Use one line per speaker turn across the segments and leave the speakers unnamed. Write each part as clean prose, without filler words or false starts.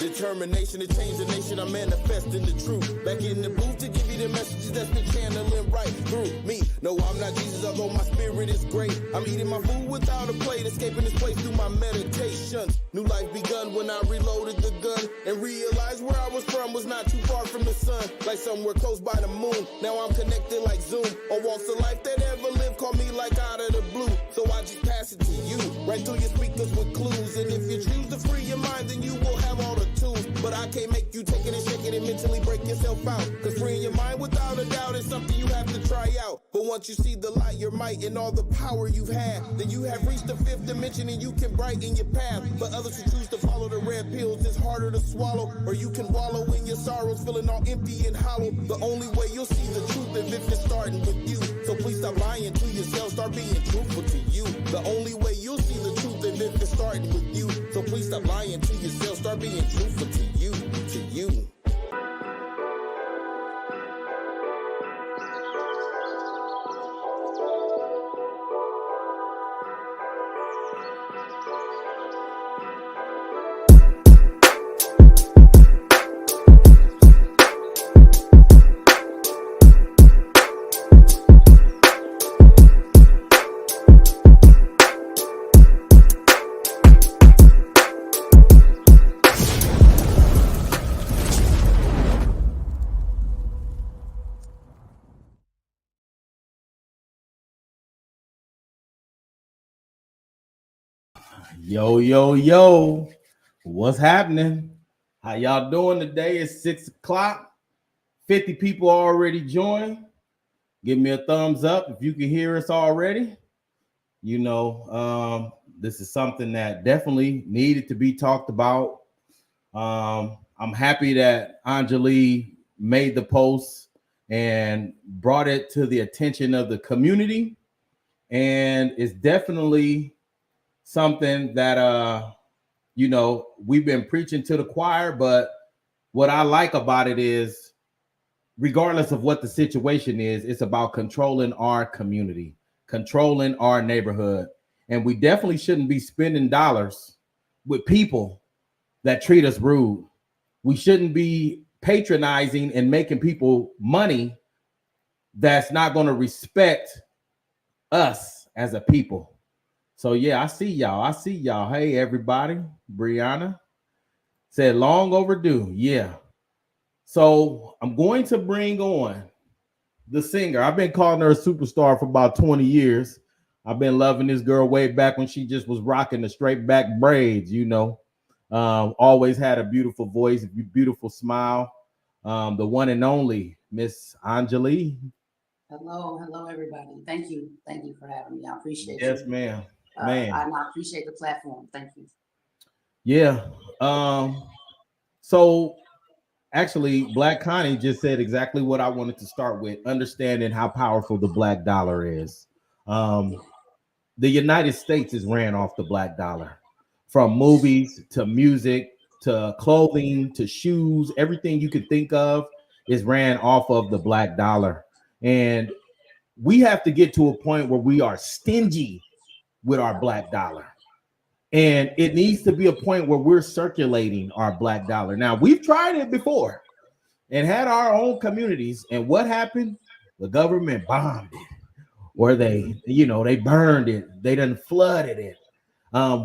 Determination to change the nation, I'm manifesting the truth. Back in the booth to give you the messages that's been channeling right through me. No, I'm not Jesus, although my spirit is great. I'm eating my food without a plate, escaping this place through my meditations. New life begun when I reloaded the gun and realized where I was from was not too far from the sun, like somewhere close by the moon. Now I'm connected like Zoom. On walks of life that ever lived, call me like out of the blue. So I just pass it to you, right through your speakers with clues. And if you choose to free your mind, then you will have all the tools. But I can't make you take it and shake it and mentally break yourself out. Cause freeing your mind without a doubt is something you have to try out. But once you see the light, your might, and all the power you've had, then you have reached the fifth dimension and you can brighten your path. But others who choose to follow the red pills, it's harder to swallow. Or you can wallow in your sorrows, feeling all empty and hollow. The only way you'll see the truth is if it's starting with you. So please stop lying to yourself, start being truthful to you. The only way you'll see the truth is if it's starting with you. So please stop lying to yourself, start being truthful to you, to you.
Yo, what's happening? How y'all doing today? It's 6 o'clock. 50 people already joined. Give me a thumbs up if you can hear us already. You know, this is something that definitely needed to be talked about. I'm happy that Enjoli made the post and brought it to the attention of the community. And it's definitely something that you know, we've been preaching to the choir, but what I like about it is, regardless of what the situation is, it's about controlling our community, controlling our neighborhood. And we definitely shouldn't be spending dollars with people that treat us rude. We shouldn't be patronizing and making people money that's not going to respect us as a people. So yeah, I see y'all. Hey, everybody. Brianna said long overdue. Yeah. So I'm going to bring on the singer. I've been calling her a superstar for about 20 years. I've been loving this girl way back when she just was rocking the straight back braids, you know. Always had a beautiful voice, a beautiful smile. The one and only Miss Enjoli.
Hello, everybody. Thank you for having me. I appreciate it.
Yes, ma'am.
I appreciate the platform. Thank you.
Yeah. So actually, Black Connie just said exactly what I wanted to start with, understanding how powerful the black dollar is. The United States is ran off the black dollar, from movies to music to clothing to shoes. Everything you could think of is ran off of the black dollar. And we have to get to a point where we are stingy with our black dollar. And it needs to be a point where we're circulating our black dollar. Now, we've tried it before and had our own communities. And what happened? The government bombed it, or they burned it. They done flooded it.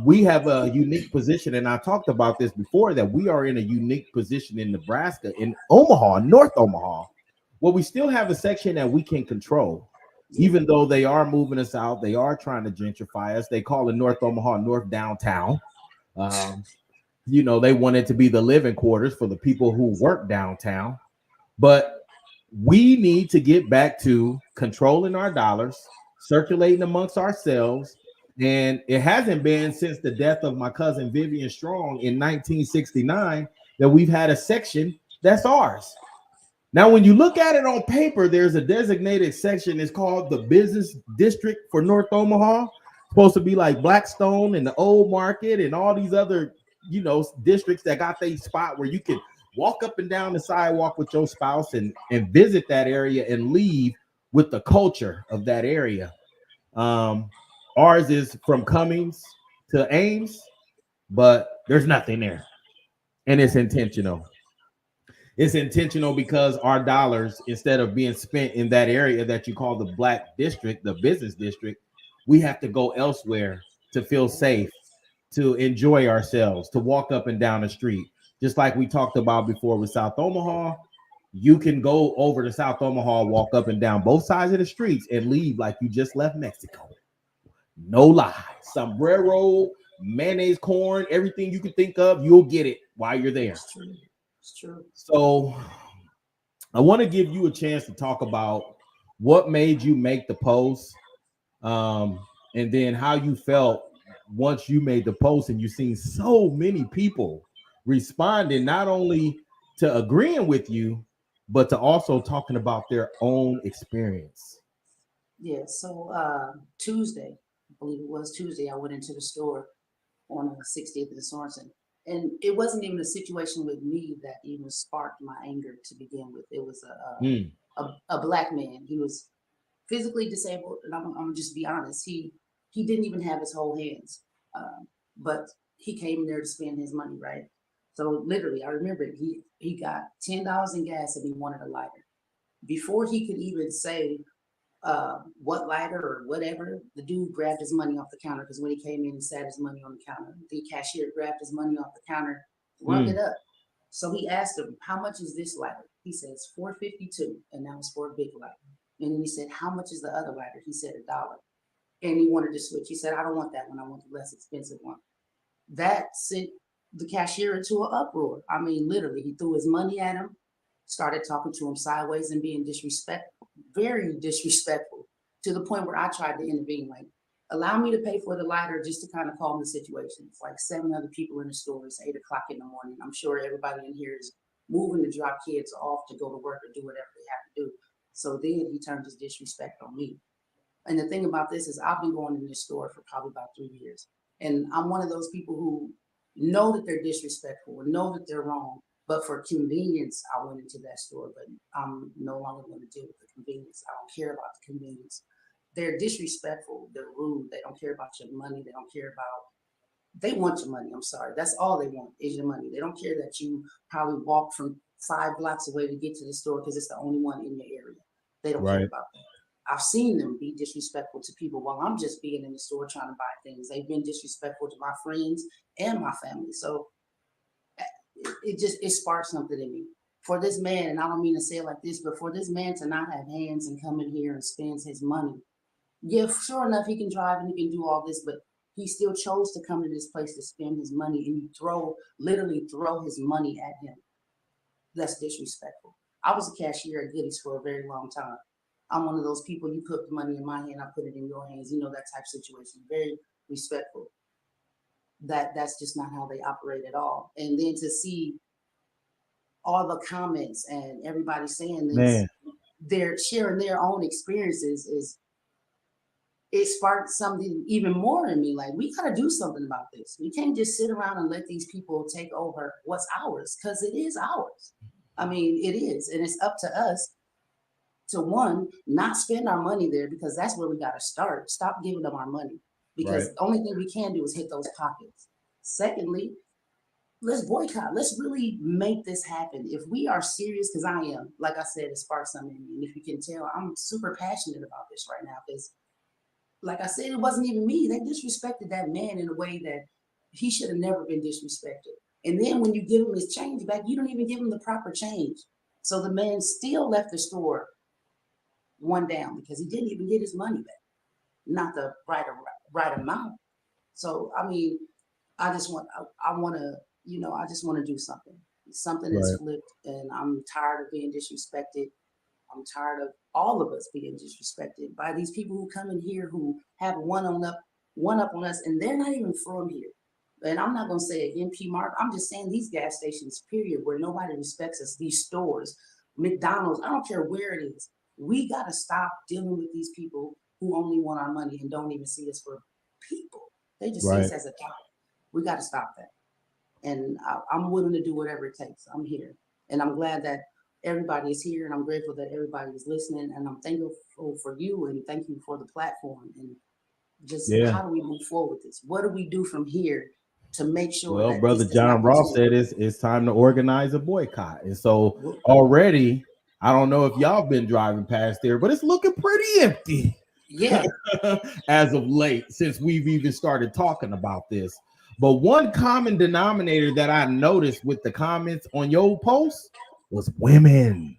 We have a unique position, and I talked about this before, that we are in a unique position in Nebraska, in Omaha, North Omaha, where we still have a section that we can control. Even though they are moving us out, they are trying to gentrify us. They call it North Omaha, North Downtown. You know, they want it to be the living quarters for the people who work downtown. But we need to get back to controlling our dollars, circulating amongst ourselves. And it hasn't been since the death of my cousin Vivian Strong in 1969 that we've had a section that's ours. Now, when you look at it on paper, there's a designated section. It's called the Business District for North Omaha. It's supposed to be like Blackstone and the Old Market and all these other, you know, districts that got their spot where you can walk up and down the sidewalk with your spouse and visit that area and leave with the culture of that area. Ours is from Cummings to Ames, but there's nothing there. and it's intentional. It's intentional because our dollars, instead of being spent in that area that you call the black district, the business district, we have to go elsewhere to feel safe, to enjoy ourselves, to walk up and down the street. Just like we talked about before with South Omaha, you can go over to South Omaha, walk up and down both sides of the streets and leave like you just left Mexico. No lie. Sombrero, mayonnaise, corn, everything you can think of, you'll get it while you're there.
It's true. It's true.
So I want to give you a chance to talk about what made you make the post, and then how you felt once you made the post and you've seen so many people responding, not only to agreeing with you, but to also talking about their own experience.
Yeah. So Tuesday, I believe it was Tuesday, I went into the store on 60th and Sorenson. And it wasn't even a situation with me that even sparked my anger to begin with. It was a black man. He was physically disabled, and I'm gonna just be honest. He didn't even have his whole hands, but he came there to spend his money, right? So literally, I remember he got $10 in gas and he wanted a lighter. Before he could even say what lighter or whatever, the dude grabbed his money off the counter, because when he came in, he sat his money on the counter. The cashier grabbed his money off the counter, rung it up. So he asked him, "How much is this lighter?" He says, $4.52, and that was for a big lighter. And then he said, "How much is the other lighter?" He said, $1. And he wanted to switch. He said, "I don't want that one. I want the less expensive one." That sent the cashier into an uproar. I mean, literally, he threw his money at him, started talking to him sideways and being disrespectful, very disrespectful, to the point where I tried to intervene, like, allow me to pay for the lighter just to kind of calm the situation. It's like 7 other people in the store. It's 8 o'clock in the morning. I'm sure everybody in here is moving to drop kids off to go to work or do whatever they have to do. So then he turned his disrespect on me. And the thing about this is I've been going in this store for probably about 3 years. And I'm one of those people who know that they're disrespectful and know that they're wrong. But for convenience, I went into that store, but I'm no longer going to deal with the convenience. I don't care about the convenience. They're disrespectful. They're rude. They don't care about your money. They don't care about, they want your money. I'm sorry. That's all they want is your money. They don't care that you probably walk from 5 blocks away to get to the store because it's the only one in your area. They don't care about that. I've seen them be disrespectful to people while I'm just being in the store trying to buy things. They've been disrespectful to my friends and my family. So it sparked something in me. For this man, and I don't mean to say it like this, but for this man to not have hands and come in here and spends his money, yeah, sure enough, he can drive and he can do all this, but he still chose to come to this place to spend his money, and you literally throw his money at him. That's disrespectful. I was a cashier at Goodies for a very long time. I'm one of those people, you put the money in my hand, I put it in your hands, you know, that type of situation. Very respectful. That's just not how they operate at all. And then to see all the comments and everybody saying this, they're sharing their own experiences, it sparked something even more in me. Like, we got to do something about this. We can't just sit around and let these people take over what's ours, because it is ours. I mean, it is. And it's up to us to, one, not spend our money there, because that's where we got to start. Stop giving them our money, because the only thing we can do is hit those pockets. Secondly, let's boycott. Let's really make this happen. If we are serious, because I am, like I said, it sparked something in me. And if you can tell, I'm super passionate about this right now, because like I said, it wasn't even me. They disrespected that man in a way that he should have never been disrespected. And then when you give him his change back, you don't even give him the proper change. So the man still left the store one down, because he didn't even get his money back, not the right amount. So, I mean, I just want to do something. Something is flipped, and I'm tired of being disrespected. I'm tired of all of us being disrespected by these people who come in here who have one up on us, and they're not even from here. And I'm not going to say again, P Mark, I'm just saying these gas stations, period, where nobody respects us, these stores, McDonald's, I don't care where it is. We got to stop dealing with these people who only want our money and don't even see us for people. They just see us as a dollar. We got to stop that. And I'm willing to do whatever it takes. I'm here. And I'm glad that everybody is here, and I'm grateful that everybody is listening, and I'm thankful for you, and thank you for the platform. And just how do we move forward with this? What do we do from here to make sure
Well,
that this
brother
does not
John Ross
continue.
said it's time to organize a boycott. And so already, I don't know if y'all been driving past there, but it's looking pretty empty.
Yeah.
As of late, since we've even started talking about this. But one common denominator that I noticed with the comments on your post was women,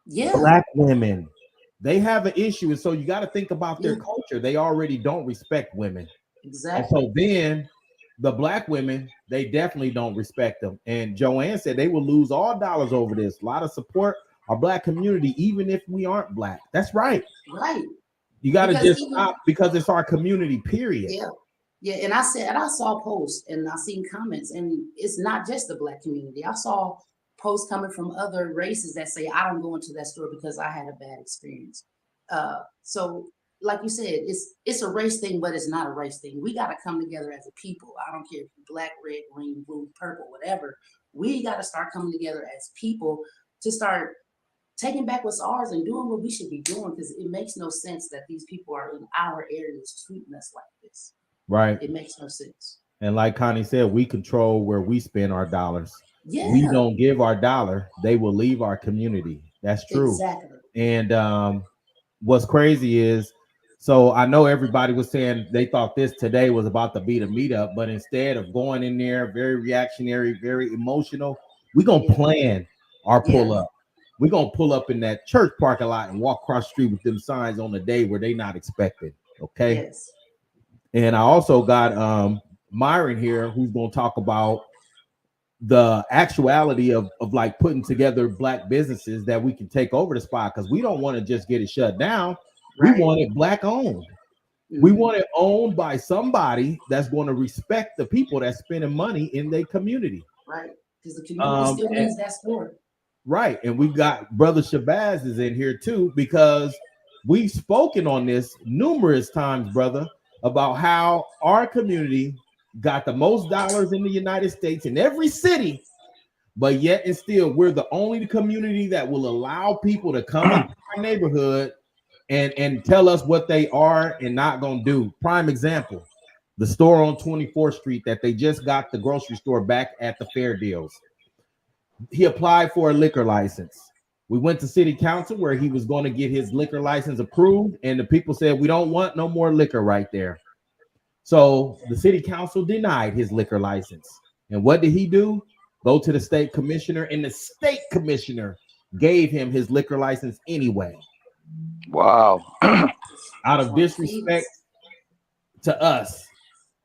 Yeah.
black women. They have an issue. And so you got to think about their
Yeah.
culture. They already don't respect women. And
Exactly.
so then the black women, they definitely don't respect them. And Joanne said they will lose all dollars over this. A lot of support our black community, even if we aren't black. That's right.
Right.
You got to
Because
just
even,
stop because it's our community, period.
yeah. Yeah. And I said, and I saw posts and I seen comments, and it's not just the black community. I saw posts coming from other races that say, I don't go into that store because I had a bad experience. So like you said, it's a race thing, but it's not a race thing. We got to come together as a people. I don't care if you're black, red, green, blue, purple, whatever. We got to start coming together as people to start taking back what's ours and doing what we should be doing, because it makes no sense that these people are in our areas treating us like this.
Right.
It makes no sense.
And like Connie said, we control where we spend our dollars.
Yeah.
We don't give our dollar, they will leave our community. That's true.
Exactly.
And what's crazy is, so I know everybody was saying they thought this today was about to be the meetup, but instead of going in there very reactionary, very emotional, we're going to plan our pull up. We're going to pull up in that church parking lot and walk across the street with them signs on the day where they not expected. Okay.
Yes.
And I also got Myron here, who's going to talk about the actuality of like putting together black businesses that we can take over the spot, because we don't want to just get it shut down.
Right.
We want it black owned. Mm-hmm. We want it owned by somebody that's going to respect the people that's spending money in their community.
Right. Because the community still needs that store.
Right. And we got Brother Shabazz is in here too, because we've spoken on this numerous times, brother, about how our community got the most dollars in the United States in every city, but yet and still we're the only community that will allow people to come into our neighborhood and tell us what they are and not gonna do. Prime example, the store on 24th Street that they just got the grocery store back at the fair deals. He applied for a liquor license. We went to city council where he was going to get his liquor license approved, and the people said, we don't want no more liquor right there. So the city council denied his liquor license. And what did he do? Go to the state commissioner, and the state commissioner gave him his liquor license anyway.
Wow.
Out of disrespect to us.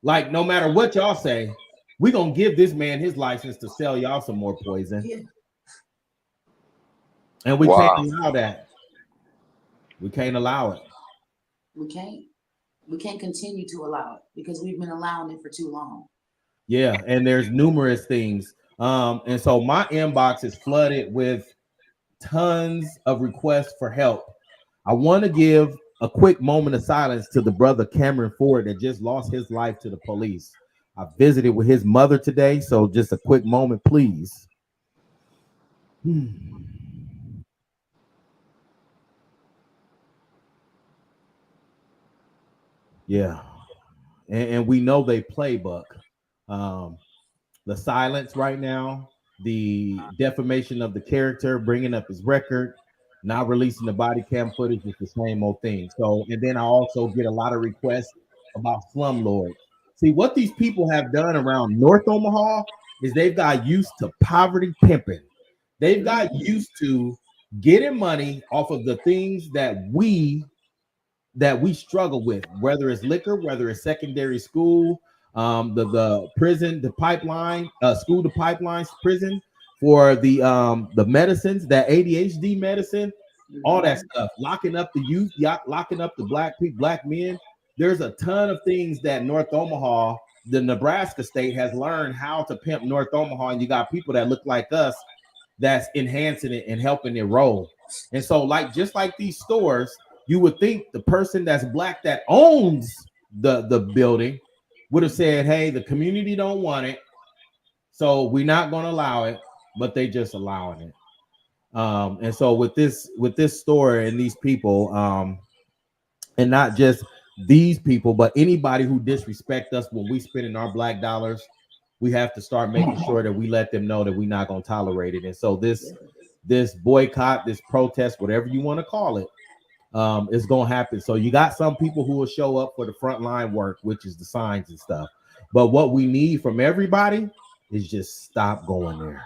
Like, no matter what y'all say, we're going to give this man his license to sell y'all some more poison. Yeah. And we can't allow that. We can't allow it.
We can't continue to allow it because we've been allowing it for too long.
Yeah, and there's numerous things. And so my inbox is flooded with tons of requests for help. I want to give a quick moment of silence to the brother Cameron Ford that just lost his life to the police. I visited with his mother today, so just a quick moment, please. Yeah, and we know they play Buck. The silence right now, the defamation of the character, bringing up his record, not releasing the body cam footage is the same old thing. So, and then I also get a lot of requests about slumlords. See, what these people have done around North Omaha is they've got used to poverty pimping. They've got used to getting money off of the things that we struggle with, whether it's liquor, whether it's secondary school, the prison, the pipeline, school to pipelines, prison for the medicines, that ADHD medicine, all that stuff, locking up the youth, locking up the black people, black men. There's a ton of things that North Omaha, the Nebraska state, has learned how to pimp North Omaha, and you got people that look like us that's enhancing it and helping it roll. And so, like, just like these stores, you would think the person that's black that owns the building would have said, hey, the community don't want it, so we're not going to allow it, but they just allowing it. And so with this store and these people, and not just these people, but anybody who disrespect us when we spending our black dollars, we have to start making sure that we let them know that we're not going to tolerate it. And so this boycott, this protest, whatever you want to call it, is going to happen. So you got some people who will show up for the frontline work, which is the signs and stuff. But what we need from everybody is just stop going there.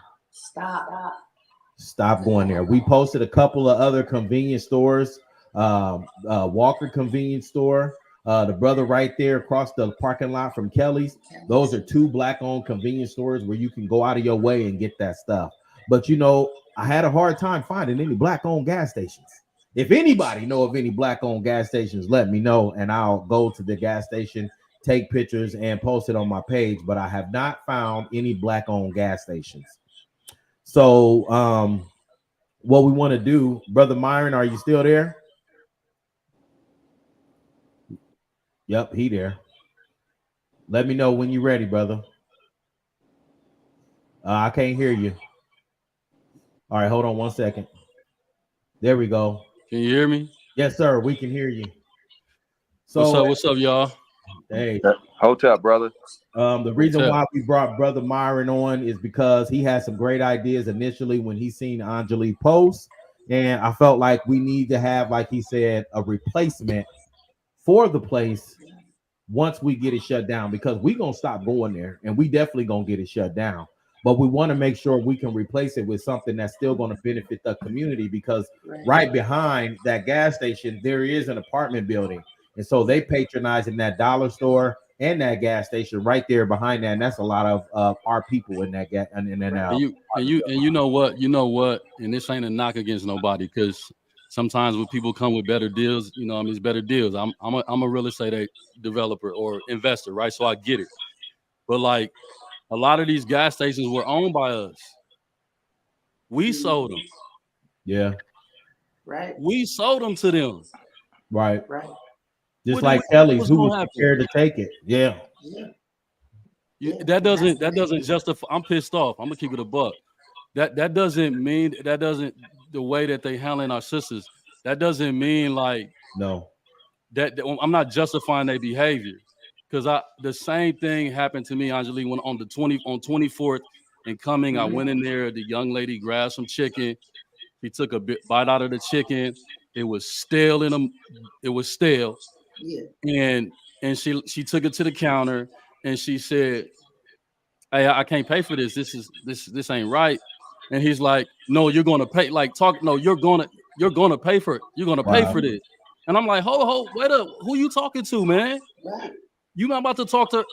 Stop going there. We posted a couple of other convenience stores, Walker convenience store, the brother right there across the parking lot from Kelly's. Those are 2 Black-owned convenience stores where you can go out of your way and get that stuff. But you know, I had a hard time finding any Black-owned gas stations. If anybody know of any Black-owned gas stations, let me know, and I'll go to the gas station, take pictures, and post it on my page. But I have not found any Black-owned gas stations. So what we want to do, Brother Myron, are you still there? Yep, he there. Let me know when you're ready, brother. I can't hear you. All right, hold on 1 second. There we go.
Can you hear me?
Yes, sir. We can hear you. So
what's up, y'all?
Hey,
Hotel, brother.
The reason why we brought Brother Myron on is because he had some great ideas initially when he seen Enjoli post, and I felt like we need to have, like he said, a replacement for the place once we get it shut down, because we're gonna stop going there and we definitely gonna get it shut down. But we want to make sure we can replace it with something that's still going to benefit the community, because right behind that gas station there is an apartment building, and so they patronizing that dollar store and that gas station right there behind that, and that's a lot of our people in that gas and
you know what, and this ain't a knock against nobody, because sometimes when people come with better deals, you know, I mean, it's better deals. I'm a real estate developer or investor, right? So I get it, but like, a lot of these gas stations were owned by us. We sold them.
Yeah.
Right.
We sold them to them.
Right.
Right.
Just like Kelly's, who was prepared to take it. Yeah.
That doesn't justify. I'm pissed off. I'm gonna keep it a buck. That doesn't mean the way that they handling our sisters. That doesn't mean like
no.
That I'm not justifying their behavior. Because the same thing happened to me, Enjoli, when on 24th and coming, I went in there. The young lady grabbed some chicken. She took a bite out of the chicken. It was stale It was stale. Yeah. And she took it to the counter and she said, "Hey, I can't pay for this. This ain't right." And he's like, "No, you're gonna pay. No, you're gonna pay for it. You're gonna pay for this." And I'm like, "Ho, wait up. Who you talking to, man?" Right. You're not about to talk to,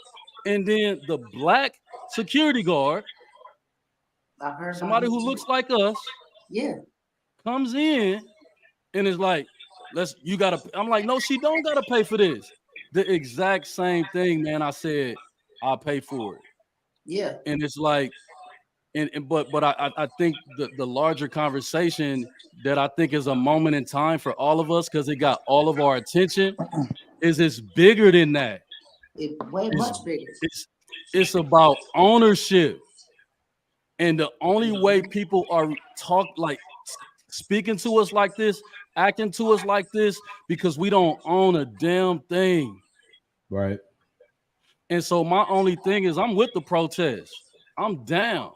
and then the black security guard, somebody who looks like us, comes in and is like, I'm like, "No, she don't gotta pay for this." The exact same thing, man. I said, "I'll pay for it." Yeah. And it's like, but I think the larger conversation that I think is a moment in time for all of us, because it got all of our attention, is it's bigger than that.
Much bigger.
It's about ownership, and the only way people are speaking to us like this, acting to us like this, because we don't own a damn thing,
right?
And so my only thing is, I'm with the protest. I'm down,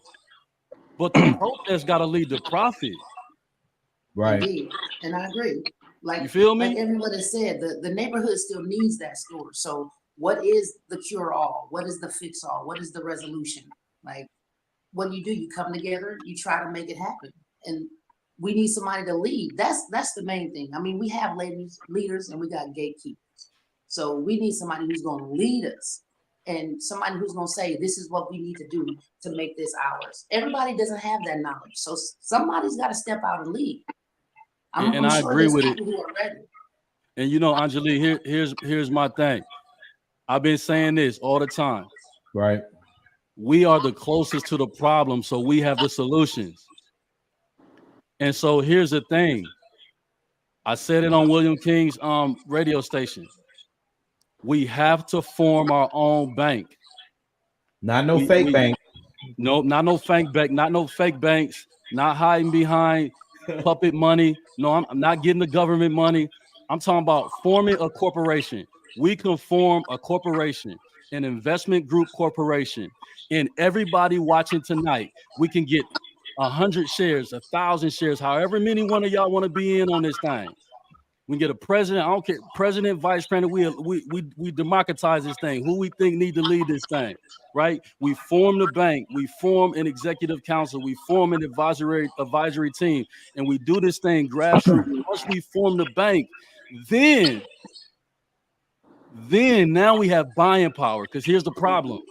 but the protest got to lead to profit,
right?
Indeed. And I agree. Like,
you feel me?
Like everyone has said, the neighborhood still needs that store. So what is the cure-all? What is the fix-all? What is the resolution? Like, what do? You come together, you try to make it happen. And we need somebody to lead. That's the main thing. I mean, we have leaders and we got gatekeepers. So we need somebody who's going to lead us, and somebody who's going to say, this is what we need to do to make this ours. Everybody doesn't have that knowledge. So somebody's got to step out and lead.
I'm
sure
agree with it.
Who are ready.
And you know, Enjoli, here's my thing. I've been saying this all the time.
Right.
We are the closest to the problem, so we have the solutions. And so here's the thing. I said it on William King's radio station. We have to form our own bank.
Not no fake bank.
No, not no fake bank. Not no fake banks. Not hiding behind puppet money. No, I'm not getting the government money. I'm talking about forming a corporation. We can form a corporation. an investment group corporation, and everybody watching tonight, we can get 100 shares, 1,000 shares, however many one of y'all want to be in on this thing. We get a president, I don't care, president, vice president, we democratize this thing. Who we think need to lead this thing, right? We form the bank, we form an executive council, we form an advisory team, and we do this thing grassroots. Once we form the bank, then now we have buying power. Because here's the problem.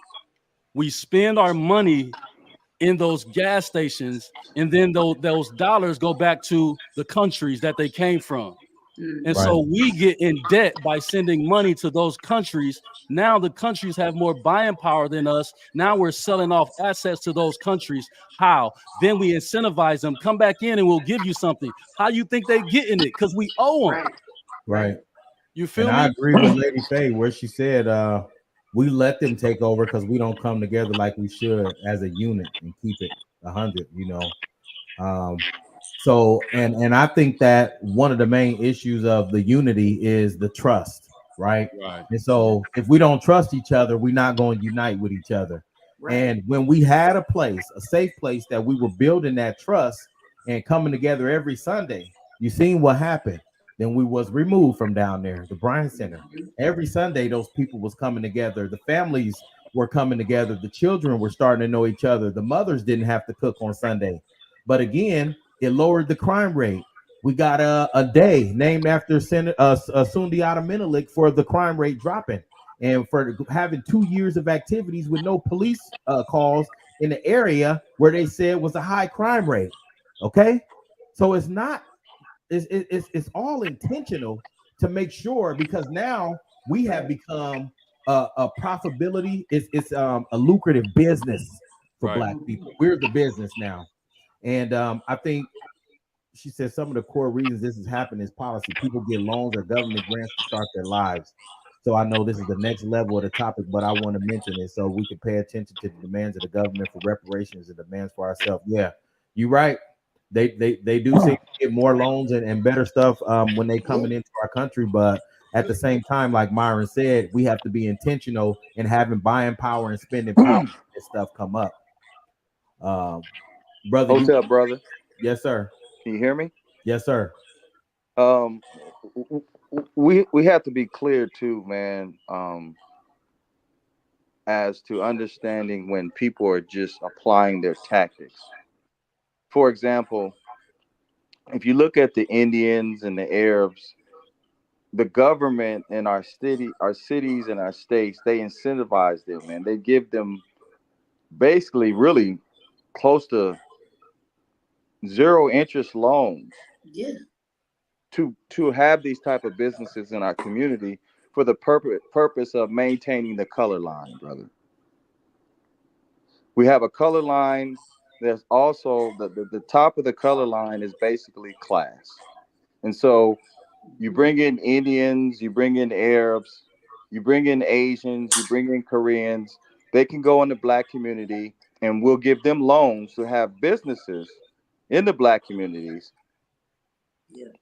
We spend our money in those gas stations, and then those dollars go back to the countries that they came from. And so we get in debt by sending money to those countries. Now the countries have more buying power than us. Now we're selling off assets to those countries. How? Then we incentivize them, come back in and we'll give you something. How you think they getting it? Because we owe them.
Right.
You feel me?
I agree with Lady Faye where she said we let them take over because we don't come together like we should as a unit and keep it 100, you know. So and I think that one of the main issues of the unity is the trust, right? And so if we don't trust each other, we're not going to unite with each other. And when we had a safe place that we were building that trust and coming together every Sunday, you seen what happened. Then we was removed from down there, the Bryan Center. Every Sunday, those people was coming together. The families were coming together. The children were starting to know each other. The mothers didn't have to cook on Sunday. But again, it lowered the crime rate. We got a day named after Sundiata Menelik for the crime rate dropping and for having 2 years of activities with no police calls in the area where they said was a high crime rate. Okay, so it's all intentional to make sure, because now we have become a profitability. It's a lucrative business for Black people. We're the business now. And I think she said some of the core reasons this is happening is policy. People get loans or government grants to start their lives. So I know this is the next level of the topic, but I want to mention it so we can pay attention to the demands of the government for reparations and demands for ourselves. Yeah, you're right. They do seem to get more loans and better stuff when they coming into our country, but at the same time, like Myron said, we have to be intentional in having buying power and spending power when this stuff come up. Brother,
what's up, brother?
Yes, sir.
Can you hear me?
Yes, sir.
We have to be clear too, man, as to understanding when people are just applying their tactics. For example, if you look at the Indians and the Arabs, the government in our cities and our states, they incentivize them, man. They give them basically really close to zero interest loans to have these type of businesses in our community for the purpose of maintaining the color line, brother. We have a color line. There's also the top of the color line is basically class. And so you bring in Indians, you bring in Arabs, you bring in Asians, you bring in Koreans. They can go in the Black community and we'll give them loans to have businesses in the Black communities.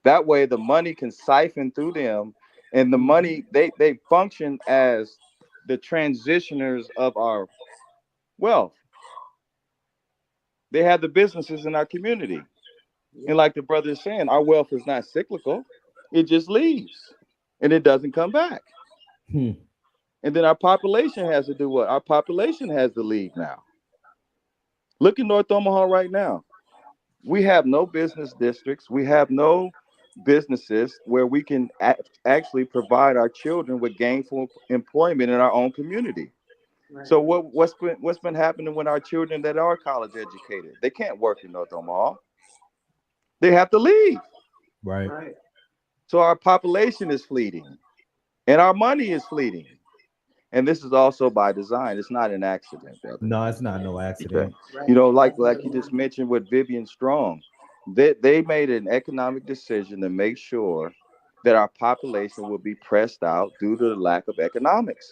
That way the money can siphon through them, and the money, they function as the transitioners of our wealth. They have the businesses in our community. And like the brother is saying, our wealth is not cyclical. It just leaves and it doesn't come back. And then our population has to do what? Our population has to leave now. Look at North Omaha right now. We have no business districts. We have no businesses where we can actually provide our children with gainful employment in our own community. So what's been happening with our children that are college educated? They can't work in North Omaha. They have to leave.
Right.
So our population is fleeting and our money is fleeting. And this is also by design. It's not an accident, brother.
No, it's not no accident.
You know, like you just mentioned with Vivian Strong, they made an economic decision to make sure that our population will be pressed out due to the lack of economics.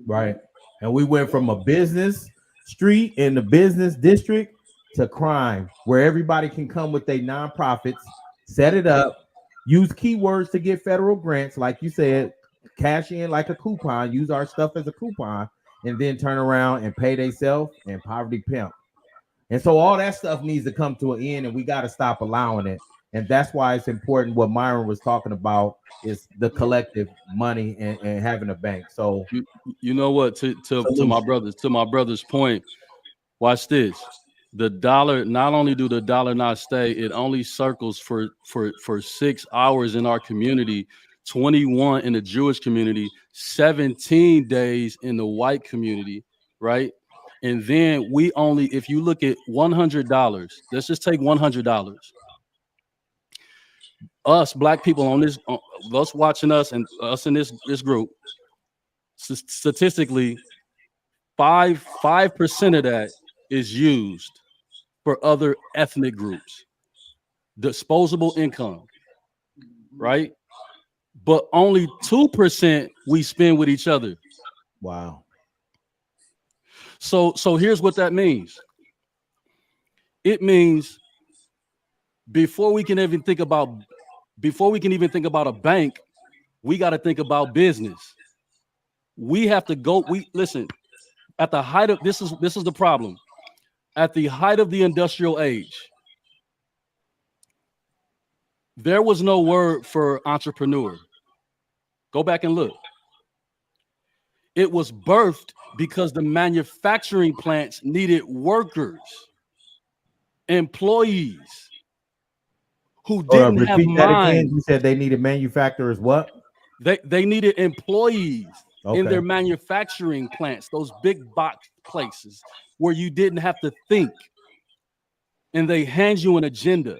Right. And we went from a business street in the business district to crime, where everybody can come with their nonprofits, set it up, use keywords to get federal grants, like you said, cash in like a coupon, use our stuff as a coupon, and then turn around and pay themselves and poverty pimp. And so all that stuff needs to come to an end, and we got to stop allowing it. And that's why it's important what Myron was talking about is the collective money and having a bank. So
you know what, to my brother's point, watch this. The dollar, not only do the dollar not stay, it only circles for 6 hours in our community, 21 in the Jewish community, 17 days in the white community, right? And then we only, if you look at $100, let's just take $100. Us black people on this, us watching us and us in this group, statistically, 5% of that is used for other ethnic groups. Disposable income, right? But only 2% we spend with each other.
Wow.
So here's what that means. It means before we can even think about a bank, we got to think about business. We have to go. Listen. At the height of this is the problem. At the height of the industrial age, there was no word for entrepreneur. Go back and look. It was birthed because the manufacturing plants needed workers, employees who didn't have minds.
You said they needed manufacturers. What?
They needed employees in
Okay.
their manufacturing plants, those big box places where you didn't have to think, and they hand you an agenda.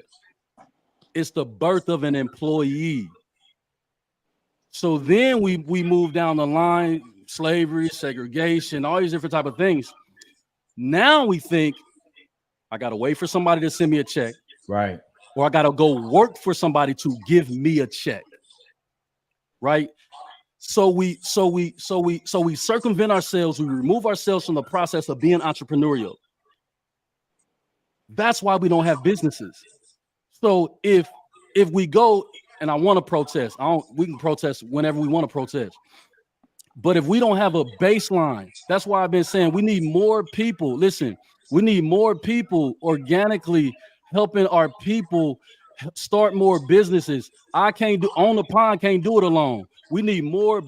It's the birth of an employee. So then we move down the line, slavery, segregation, all these different type of things. Now we think, I got to wait for somebody to send me a check.
Right.
Or I got to go work for somebody to give me a check. Right. So we circumvent ourselves. We remove ourselves from the process of being entrepreneurial. That's why we don't have businesses. So if we go and I want to protest, we can protest whenever we want to protest. But if we don't have a baseline, that's why I've been saying we need more people. Listen, we need more people organically helping our people start more businesses. I can't do on the pond, can't do it alone. We need more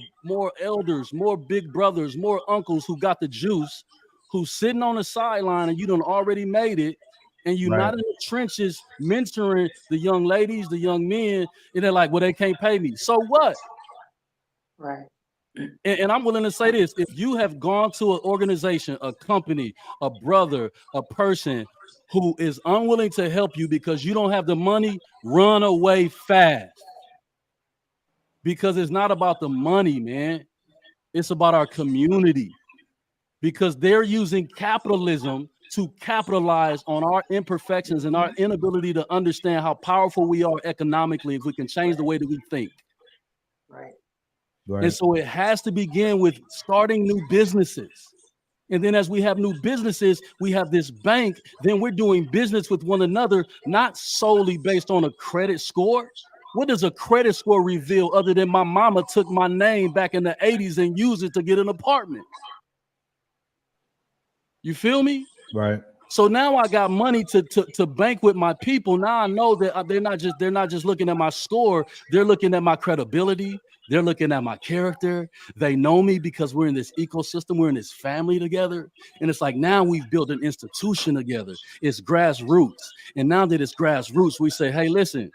elders, more big brothers, more uncles who got the juice, who's sitting on the sideline and you done already made it. And you're not in the trenches mentoring the young ladies, the young men, and they're like, well, they can't pay me. So what?
Right.
And I'm willing to say this. If you have gone to an organization, a company, a brother, a person who is unwilling to help you because you don't have the money, run away fast. Because it's not about the money, man. It's about our community. Because they're using capitalism to capitalize on our imperfections and our inability to understand how powerful we are economically if we can change the way that we think.
Right.
And so it has to begin with starting new businesses. And then as we have new businesses, we have this bank, then we're doing business with one another, not solely based on a credit score. What does a credit score reveal other than my mama took my name back in the 80s and used it to get an apartment? You feel me?
Right.
So now I got money to bank with my people. Now I know that they're not just looking at my score. They're looking at my credibility. They're looking at my character. They know me because we're in this ecosystem. We're in this family together. And it's like now we've built an institution together. It's grassroots. And now that it's grassroots, we say, hey, listen.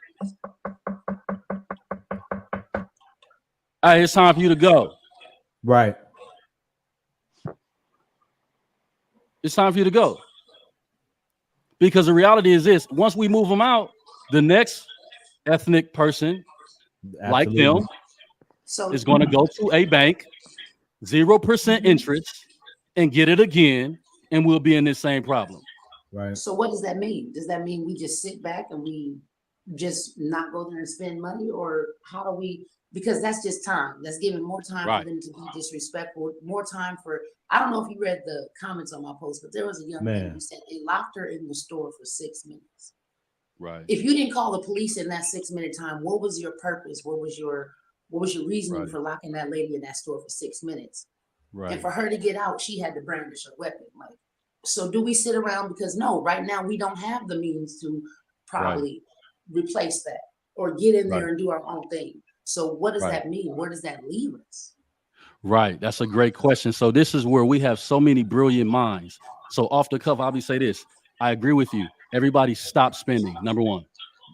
Hey, it's time for you to go.
Right.
It's time for you to go. Because the reality is this, once we move them out, the next ethnic person like them is going to go to a bank, 0% interest, and get it again, and we'll be in this same problem.
Right.
So what does that mean? Does that mean we just sit back and we just not go there and spend money? Or how do we, because that's just time. That's giving more time for them to be disrespectful, more time for, I don't know if you read the comments on my post, but there was a young man who said they locked her in the store for 6 minutes.
Right.
If you didn't call the police in that 6 minute time, what was your purpose? What was your What was your reasoning
Right.
for locking that lady in that store for 6 minutes?
Right.
And for her to get out, she had to brandish a weapon. Like, so do we sit around because no, right now we don't have the means to probably replace that or get in there and do our own thing. So what does that mean? Where does that leave us?
Right. That's a great question. So this is where we have so many brilliant minds. So off the cuff, I'll be say this. I agree with you. Everybody stop spending. Number one.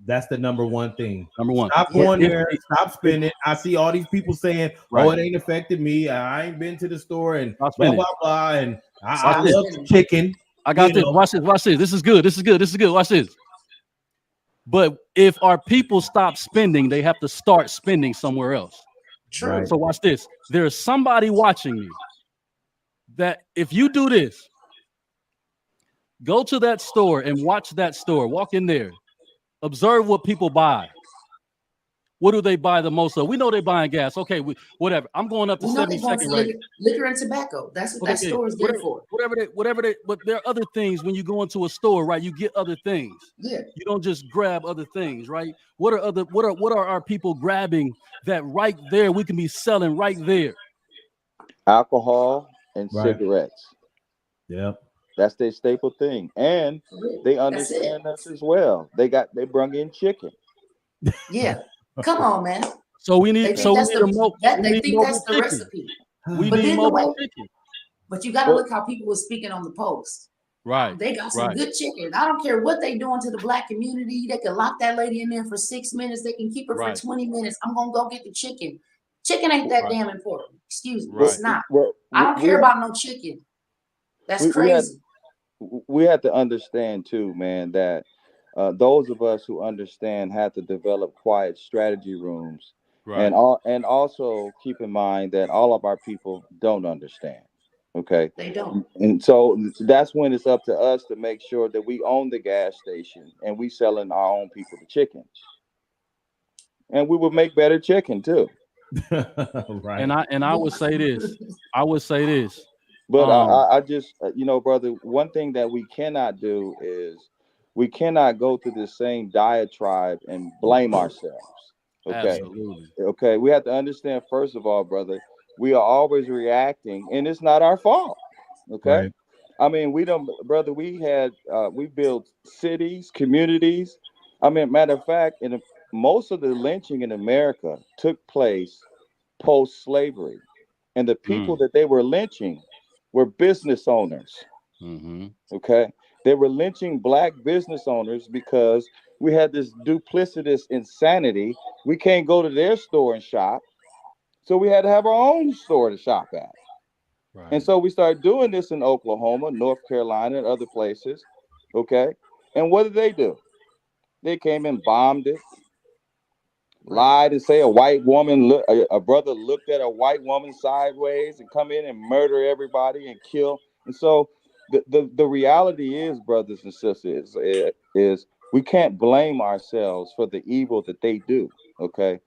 That's the number one thing.
Number one.
Stop going there. Stop spending. I see all these people saying, "Oh, it ain't affected me. I ain't been to the store and blah blah blah." And I love chicken.
I got this. Watch this. Watch this. This is good. This is good. This is good. Watch this. But if our people stop spending, they have to start spending somewhere else.
True. Right.
So watch this. There's somebody watching me that if you do this, go to that store and watch that store. Walk in there. Observe what people buy. What do they buy the most of? We know they're buying gas. Okay, whatever. I'm going up to 72nd right.
Liquor and tobacco. That's what that store is good for.
Whatever they, but there are other things when you go into a store, right? You get other things.
Yeah.
You don't just grab other things, right? What are our people grabbing that right there we can be selling right there?
Alcohol and cigarettes.
Yep.
That's their staple thing. And they understand us as well. They brung in chicken.
Yeah. Come on, man.
So we need
They think that's the recipe.
We need more chicken.
But you got to look how people were speaking on the post.
Right.
They got some good chicken. I don't care what they doing to the black community. They can lock that lady in there for 6 minutes. They can keep her for 20 minutes. I'm gonna go get the chicken. Chicken ain't that damn important. Excuse me. It's not. I don't care about no chicken. That's crazy.
We have to understand too, man, that those of us who understand have to develop quiet strategy rooms, and also keep in mind that all of our people don't understand. Okay,
they don't,
and so that's when it's up to us to make sure that we own the gas station and we selling our own people the chicken, and we will make better chicken too.
Right.
And I would say this.
But I just, brother, one thing that we cannot do is we cannot go through the same diatribe and blame ourselves. Okay.
Absolutely.
Okay. We have to understand, first of all, brother, we are always reacting and it's not our fault. Okay.
Right.
I mean, we built cities, communities. I mean, matter of fact, most of the lynching in America took place post-slavery. And the people that they were lynching were business owners.
Mm-hmm.
Okay. They were lynching black business owners because we had this duplicitous insanity. We can't go to their store and shop. So we had to have our own store to shop at. Right. And so we started doing this in Oklahoma, North Carolina, and other places. Okay. And what did they do? They came and bombed it. Lied and say a white woman, a brother looked at a white woman sideways and come in and murder everybody and kill. And so the reality is, brothers and sisters, is we can't blame ourselves for the evil that they do. Okay.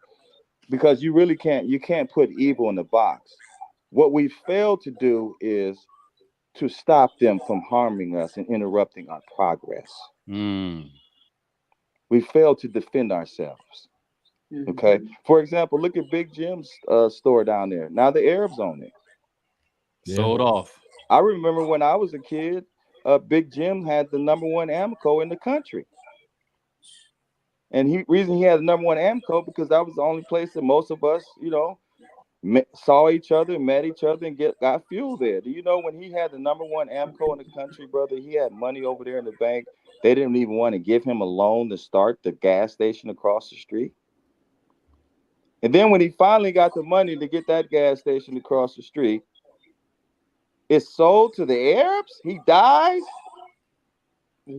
Because you really can't put evil in the box. What we fail to do is to stop them from harming us and interrupting our progress. We fail to defend ourselves. Okay. For example, look at Big Jim's store down there. Now the Arabs own it.
Sold off.
I remember when I was a kid, Big Jim had the #1 Amco in the country. And reason he had the #1 Amco because that was the only place that most of us, saw each other, met each other, and got fuel there. Do you know when he had the #1 Amco in the country, brother, he had money over there in the bank. They didn't even want to give him a loan to start the gas station across the street. And then when he finally got the money to get that gas station across the street, it's sold to the Arabs. He dies.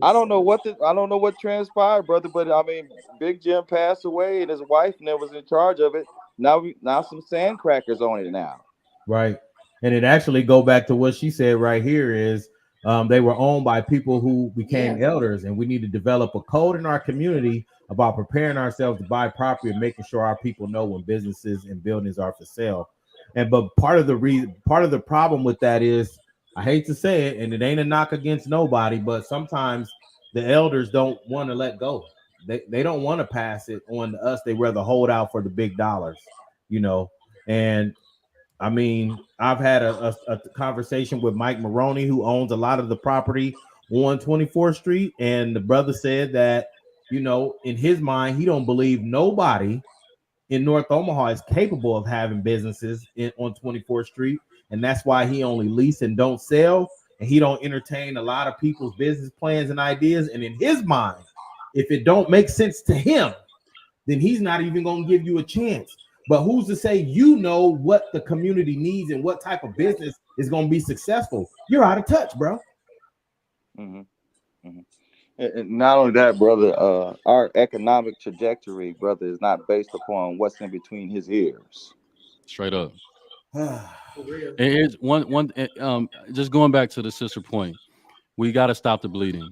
I don't know what transpired, brother, but I mean, Big Jim passed away and his wife never was in charge of it. Now some sandcrackers on it now.
Right. And it actually go back to what she said right here is they were owned by people who became elders, and we need to develop a code in our community about preparing ourselves to buy property and making sure our people know when businesses and buildings are for sale. But part of the problem with that is, I hate to say it, and it ain't a knock against nobody, but sometimes the elders don't want to let go. They don't want to pass it on to us. They rather hold out for the big dollars. you know. And I mean, I've had a conversation with Mike Maroney, who owns a lot of the property on 24th Street, and the brother said that, you know, in his mind, he don't believe nobody in North Omaha is capable of having businesses on 24th Street, and that's why he only lease and don't sell, and he don't entertain a lot of people's business plans and ideas. And in his mind, if it don't make sense to him, then he's not even going to give you a chance. But who's to say you know what the community needs and what type of business is going to be successful? You're out of touch, bro.
Mm-hmm. Mm-hmm. And not only that, brother, our economic trajectory, brother, is not based upon what's in between his ears.
Straight up. And here's one. Just going back to the sister point, we got to stop the bleeding.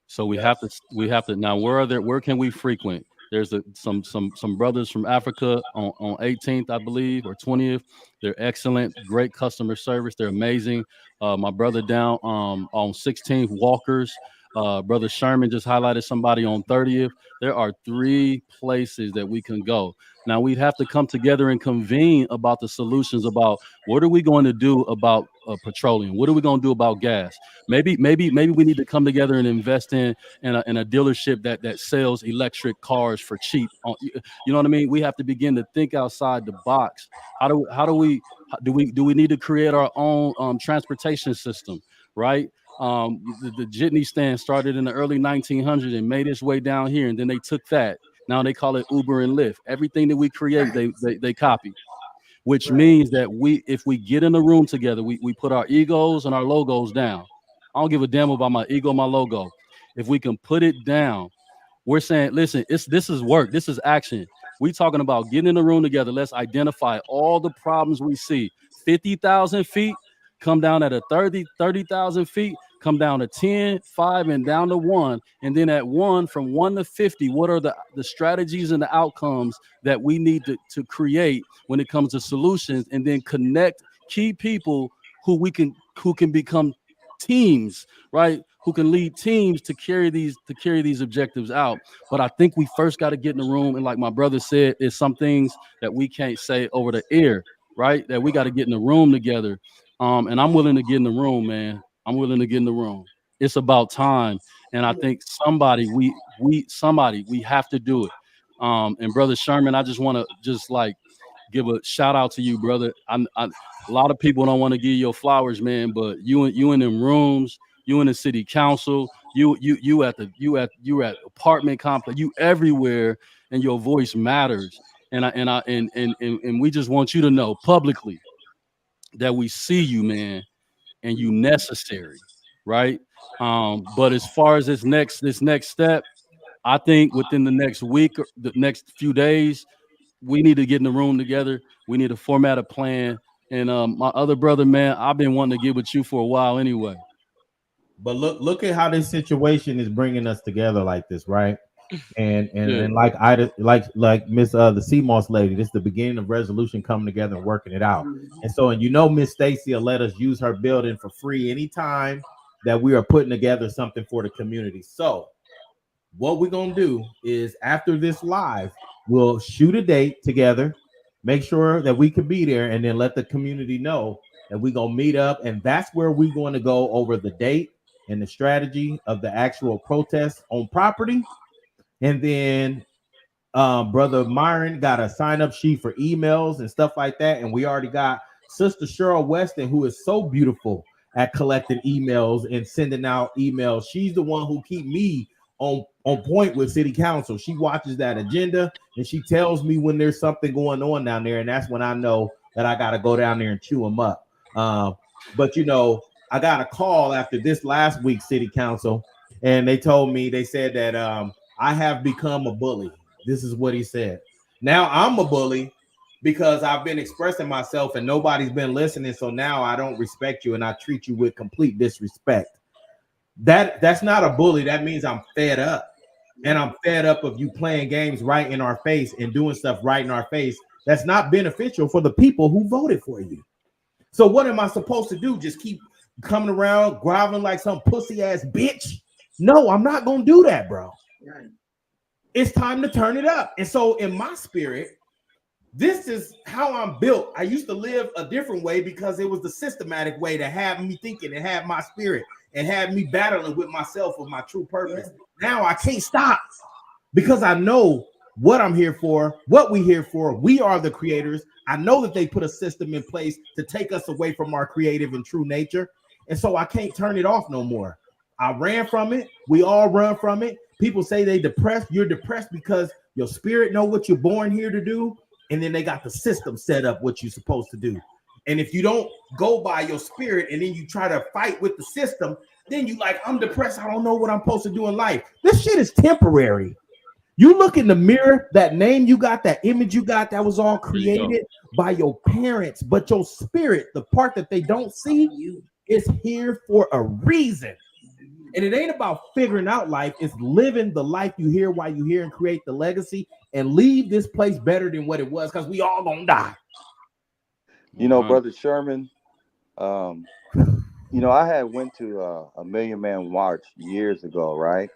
So we have to now. Where can we frequent? There's some brothers from Africa on 18th, I believe, or 20th. They're excellent, great customer service. They're amazing. My brother down on 16th, Walkers. Brother Sherman just highlighted somebody on 30th. There are 3 places that we can go. Now we'd have to come together and convene about the solutions about what are we going to do about petroleum? What are we going to do about gas? Maybe we need to come together and invest in a dealership that sells electric cars for cheap. You know what I mean? We have to begin to think outside the box. Do we need to create our own transportation system, right? The jitney stand started in the early 1900s and made its way down here, and then they took that. Now they call it Uber and Lyft. Everything that we create, they copy. Which means that if we get in a room together, we put our egos and our logos down. I don't give a damn about my ego, my logo. If we can put it down, we're saying, listen, this is work. This is action. We talking about getting in a room together. Let's identify all the problems we see. 50,000 feet, come down at a 30,000 feet, come down to 10, 5, and down to 1. And then at 1, from 1 to 50, what are the strategies and the outcomes that we need to create when it comes to solutions, and then connect key people who can become teams, right? Who can lead teams to carry these objectives out. But I think we first got to get in the room, and like my brother said, is some things that we can't say over the air, right? That we got to get in the room together. And I'm willing to get in the room, man. I'm willing to get in the room. It's about time. And I think we have to do it. And brother Sherman, I just want to give a shout out to you, brother. A lot of people don't want to give you your flowers, man, but you in them rooms, you in the city council, you at apartment complex, you everywhere, and your voice matters. And we just want you to know publicly that we see you, man, and you necessary, right? But as far as this next step, I think within the next week or the next few days, we need to get in the room together. We need to format a plan. And my other brother, man, I've been wanting to get with you for a while anyway.
But look at how this situation is bringing us together like this, right? And like Miss the CMOS lady, this is the beginning of resolution coming together and working it out. And so, Miss Stacy will let us use her building for free anytime that we are putting together something for the community. So what we're gonna do is after this live, we'll shoot a date together, make sure that we can be there, and then let the community know that we're gonna meet up. And that's where we're going to go over the date and the strategy of the actual protest on property. And then Brother Myron got a sign-up sheet for emails and stuff like that. And we already got Sister Cheryl Weston, who is so beautiful at collecting emails and sending out emails. She's the one who keep me on point with city council. She watches that agenda and she tells me when there's something going on down there. And that's when I know that I got to go down there and chew them up. But I got a call after this last week's city council, and they said that I have become a bully. This is what he said. Now I'm a bully because I've been expressing myself and nobody's been listening. So now I don't respect you and I treat you with complete disrespect. That's not a bully. That means I'm fed up. And I'm fed up of you playing games right in our face and doing stuff right in our face that's not beneficial for the people who voted for you. So what am I supposed to do? Just keep coming around groveling like some pussy ass bitch? No, I'm not gonna do that, bro. Right. It's time to turn it up. And so in my spirit, this is how I'm built. I used to live a different way because it was the systematic way to have me thinking and have my spirit and have me battling with myself with my true purpose. Now I can't stop because I know what I'm here for, what we're here for. We are the creators. I know that they put a system in place to take us away from our creative and true nature. And so I can't turn it off no more. I ran from it. We all run from it. People say they depressed. You're depressed because your spirit know what you're born here to do. And then they got the system set up what you're supposed to do. And if you don't go by your spirit and then you try to fight with the system, then you like, I'm depressed. I don't know what I'm supposed to do in life. This shit is temporary. You look in the mirror, that name you got, that image you got, that was all created by your parents. But your spirit, the part that they don't see, is here for a reason. And it ain't about figuring out life. It's living the life you hear while you here and create the legacy and leave this place better than what it was, because we all gonna die.
You know, Brother Sherman, you know, I had went to a Million Man March years ago, right?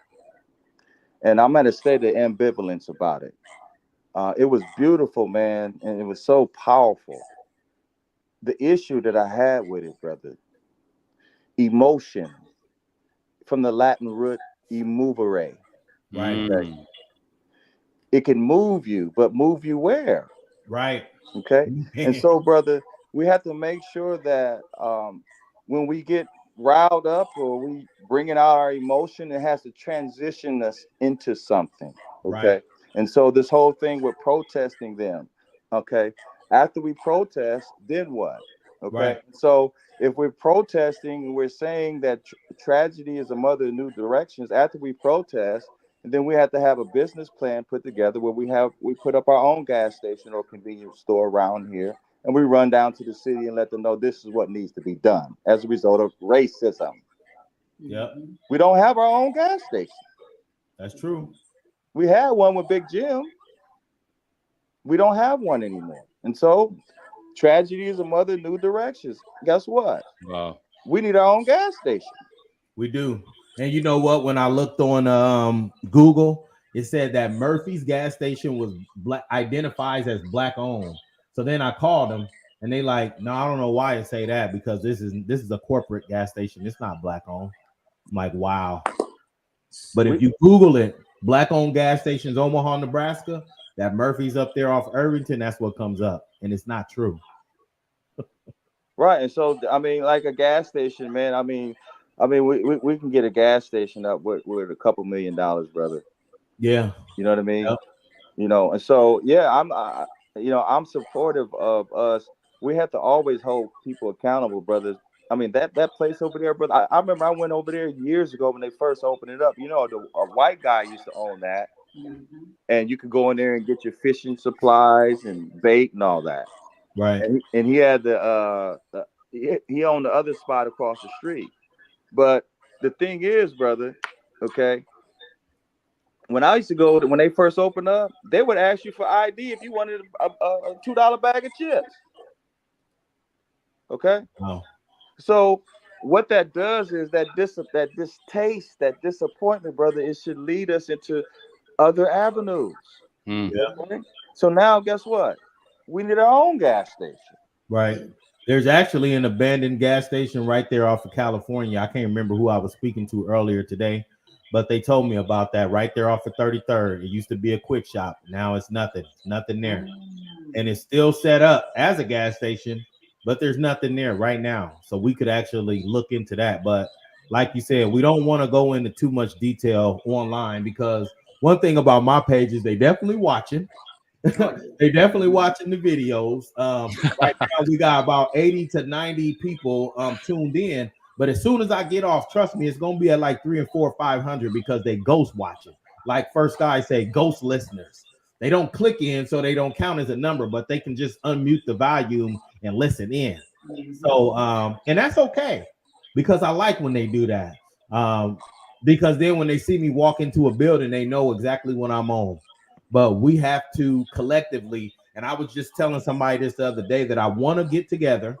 And I'm at a state of ambivalence about it. It was beautiful, man, and it was so powerful. The issue that I had with it, brother, emotion, from the Latin root immovere.
Right.
Okay. It can move you, but move you where?
Right.
Okay. And so, brother, we have to make sure that when we get riled up or we bringing out our emotion, it has to transition us into something. Okay.
Right.
And so this whole thing with protesting them. Okay. After we protest, then what? Okay.
Right.
So if we're protesting and we're saying that tragedy is a mother of new directions, after we protest, and then we have to have a business plan put together where we put up our own gas station or convenience store around here, and we run down to the city and let them know this is what needs to be done as a result of racism.
Yep.
We don't have our own gas station.
That's true.
We had one with Big Jim. We don't have one anymore. And so tragedy is a mother of new directions. Guess what?
Wow.
We need our own gas station.
We do. And you know what? When I looked on Google, it said that Murphy's gas station was identifies as black owned. So then I called them and they like, no, I don't know why it say that, because this is a corporate gas station. It's not black owned. I'm like, wow. But if you Google it, black owned gas stations, Omaha, Nebraska, that Murphy's up there off Irvington, that's what comes up. And it's not true.
Right. And so, I mean, like a gas station, man, I mean, we can get a gas station up with $2 million, brother.
Yeah.
You know what I mean?
Yep.
You know, and so, yeah, I'm supportive of us. We have to always hold people accountable, brothers. I mean, that place over there, brother, I remember I went over there years ago when they first opened it up. You know, a white guy used to own that.
Mm-hmm.
And you could go in there and get your fishing supplies and bait and all that.
Right.
And he had he owned the other spot across the street. But the thing is, brother, okay, when I used to go, when they first opened up, they would ask you for ID if you wanted a $2 bag of chips. Okay.
Wow.
So what that does is that distaste, that disappointment, brother, it should lead us into other avenues.
Yeah.
Okay? So now, guess what? We need our own gas station.
Right. There's actually an abandoned gas station right there off of California. I can't remember who I was speaking to earlier today, but they told me about that right there off of 33rd. It used to be a quick shop. Now it's nothing. It's nothing there. And it's still set up as a gas station, but there's nothing there right now. So we could actually look into that. But like you said, we don't want to go into too much detail online, because one thing about my page is they definitely watching. They definitely watching the videos. Right now we got about 80 to 90 people tuned in. But as soon as I get off, trust me, it's gonna be at like 300 or 400 or 500, because they ghost watching. Like First Guy say, ghost listeners. They don't click in, so they don't count as a number, but they can just unmute the volume and listen in. So and that's okay, because I like when they do that. Because then when they see me walk into a building, they know exactly what I'm on. But we have to collectively, and I was just telling somebody this the other day, that I want to get together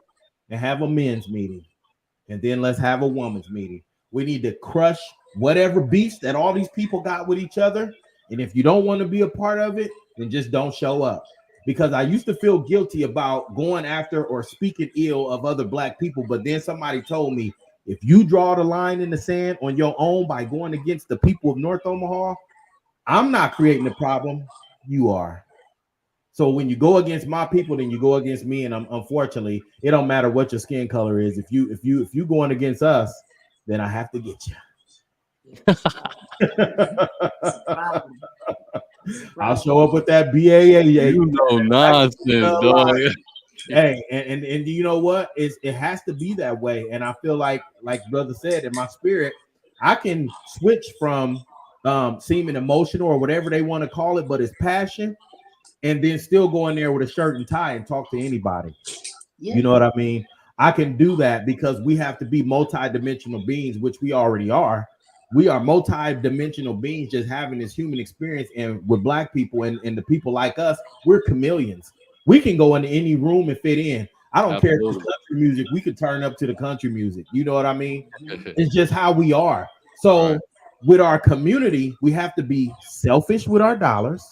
and have a men's meeting, and then let's have a woman's meeting. We need to crush whatever beefs that all these people got with each other. And if you don't want to be a part of it, then just don't show up. because I used to feel guilty about going after or speaking ill of other black people. But then somebody told me, if you draw the line in the sand on your own by going against the people of North Omaha, I'm not creating the problem. You are. So when you go against my people, then you go against me. And unfortunately, it don't matter what your skin color is. If you going against us, then I have to get you. I'll show up with that BAA.
You know nonsense, dog.
Hey, and you know what? It has to be that way. And I feel like brother said, in my spirit, I can switch from seeming emotional or whatever they want to call it, but it's passion, and then still go in there with a shirt and tie and talk to anybody. Yeah. You know what I mean? I can do that because we have to be multi-dimensional beings, which we already are. We are multi-dimensional beings just having this human experience. And with black people and the people like us, we're chameleons. We can go into any room and fit in. I don't care if it's country music. We could turn up to the country music. You know what I mean? It's just how we are. So with our community, we have to be selfish with our dollars,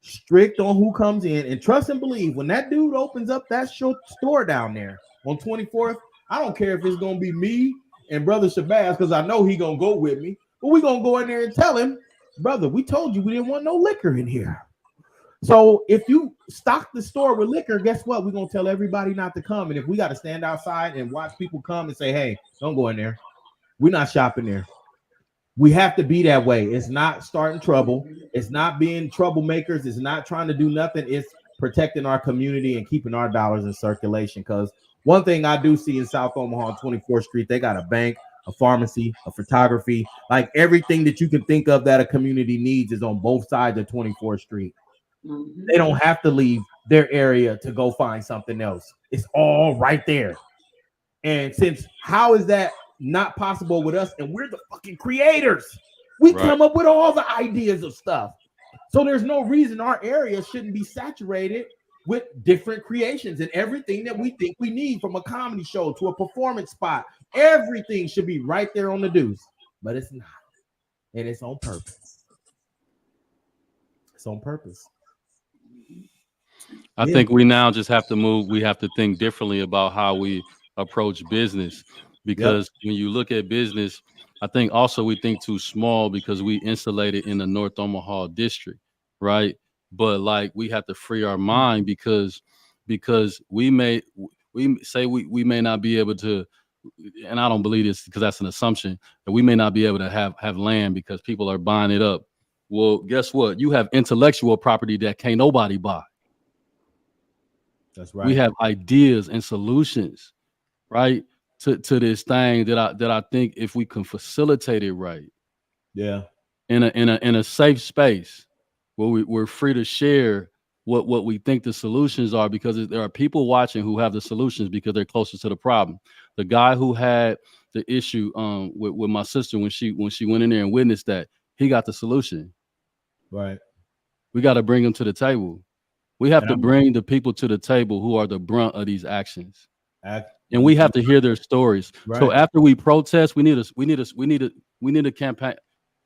strict on who comes in, and trust and believe when that dude opens up that store down there on 24th, I don't care if it's going to be me and brother Shabazz, because I know he going to go with me, but we're going to go in there and tell him, brother, we told you we didn't want no liquor in here. So if you stock the store with liquor, guess what? We're going to tell everybody not to come. And if we got to stand outside and watch people come and say, hey, don't go in there, we're not shopping there. We have to be that way. It's not starting trouble. It's not being troublemakers. It's not trying to do nothing. It's protecting our community and keeping our dollars in circulation. Because one thing I do see in South Omaha on 24th Street, they got a bank, a pharmacy, a photography, like everything that you can think of that a community needs is on both sides of 24th Street. Mm-hmm. They don't have to leave their area to go find something else. It's all right there. And since how is that not possible with us? And we're the fucking creators. We come up with all the ideas of stuff. So there's no reason our area shouldn't be saturated with different creations and everything that we think we need, from a comedy show to a performance spot. Everything should be right there on the deuce, but it's not. And it's on purpose. It's on purpose.
I think we now just have to move. We have to think differently about how we approach business, because when you look at business, I think also we think too small because we insulated in the North Omaha district, right? But like we have to free our mind because we may not be able to, and I don't believe this because that's an assumption, that we may not be able to have land because people are buying it up. Well, guess what? You have intellectual property that can't nobody buy.
That's right.
We have ideas and solutions, right, to this thing that I think if we can facilitate it right, in a safe space where we're free to share what we think the solutions are, because there are people watching who have the solutions because they're closest to the problem. The guy who had the issue with my sister when she went in there and witnessed that, he got the solution.
Right.
We got to bring them to the table. We have to bring the people to the table who are the brunt of these actions, and we have to hear their stories. Right. So after we protest, we need a campaign.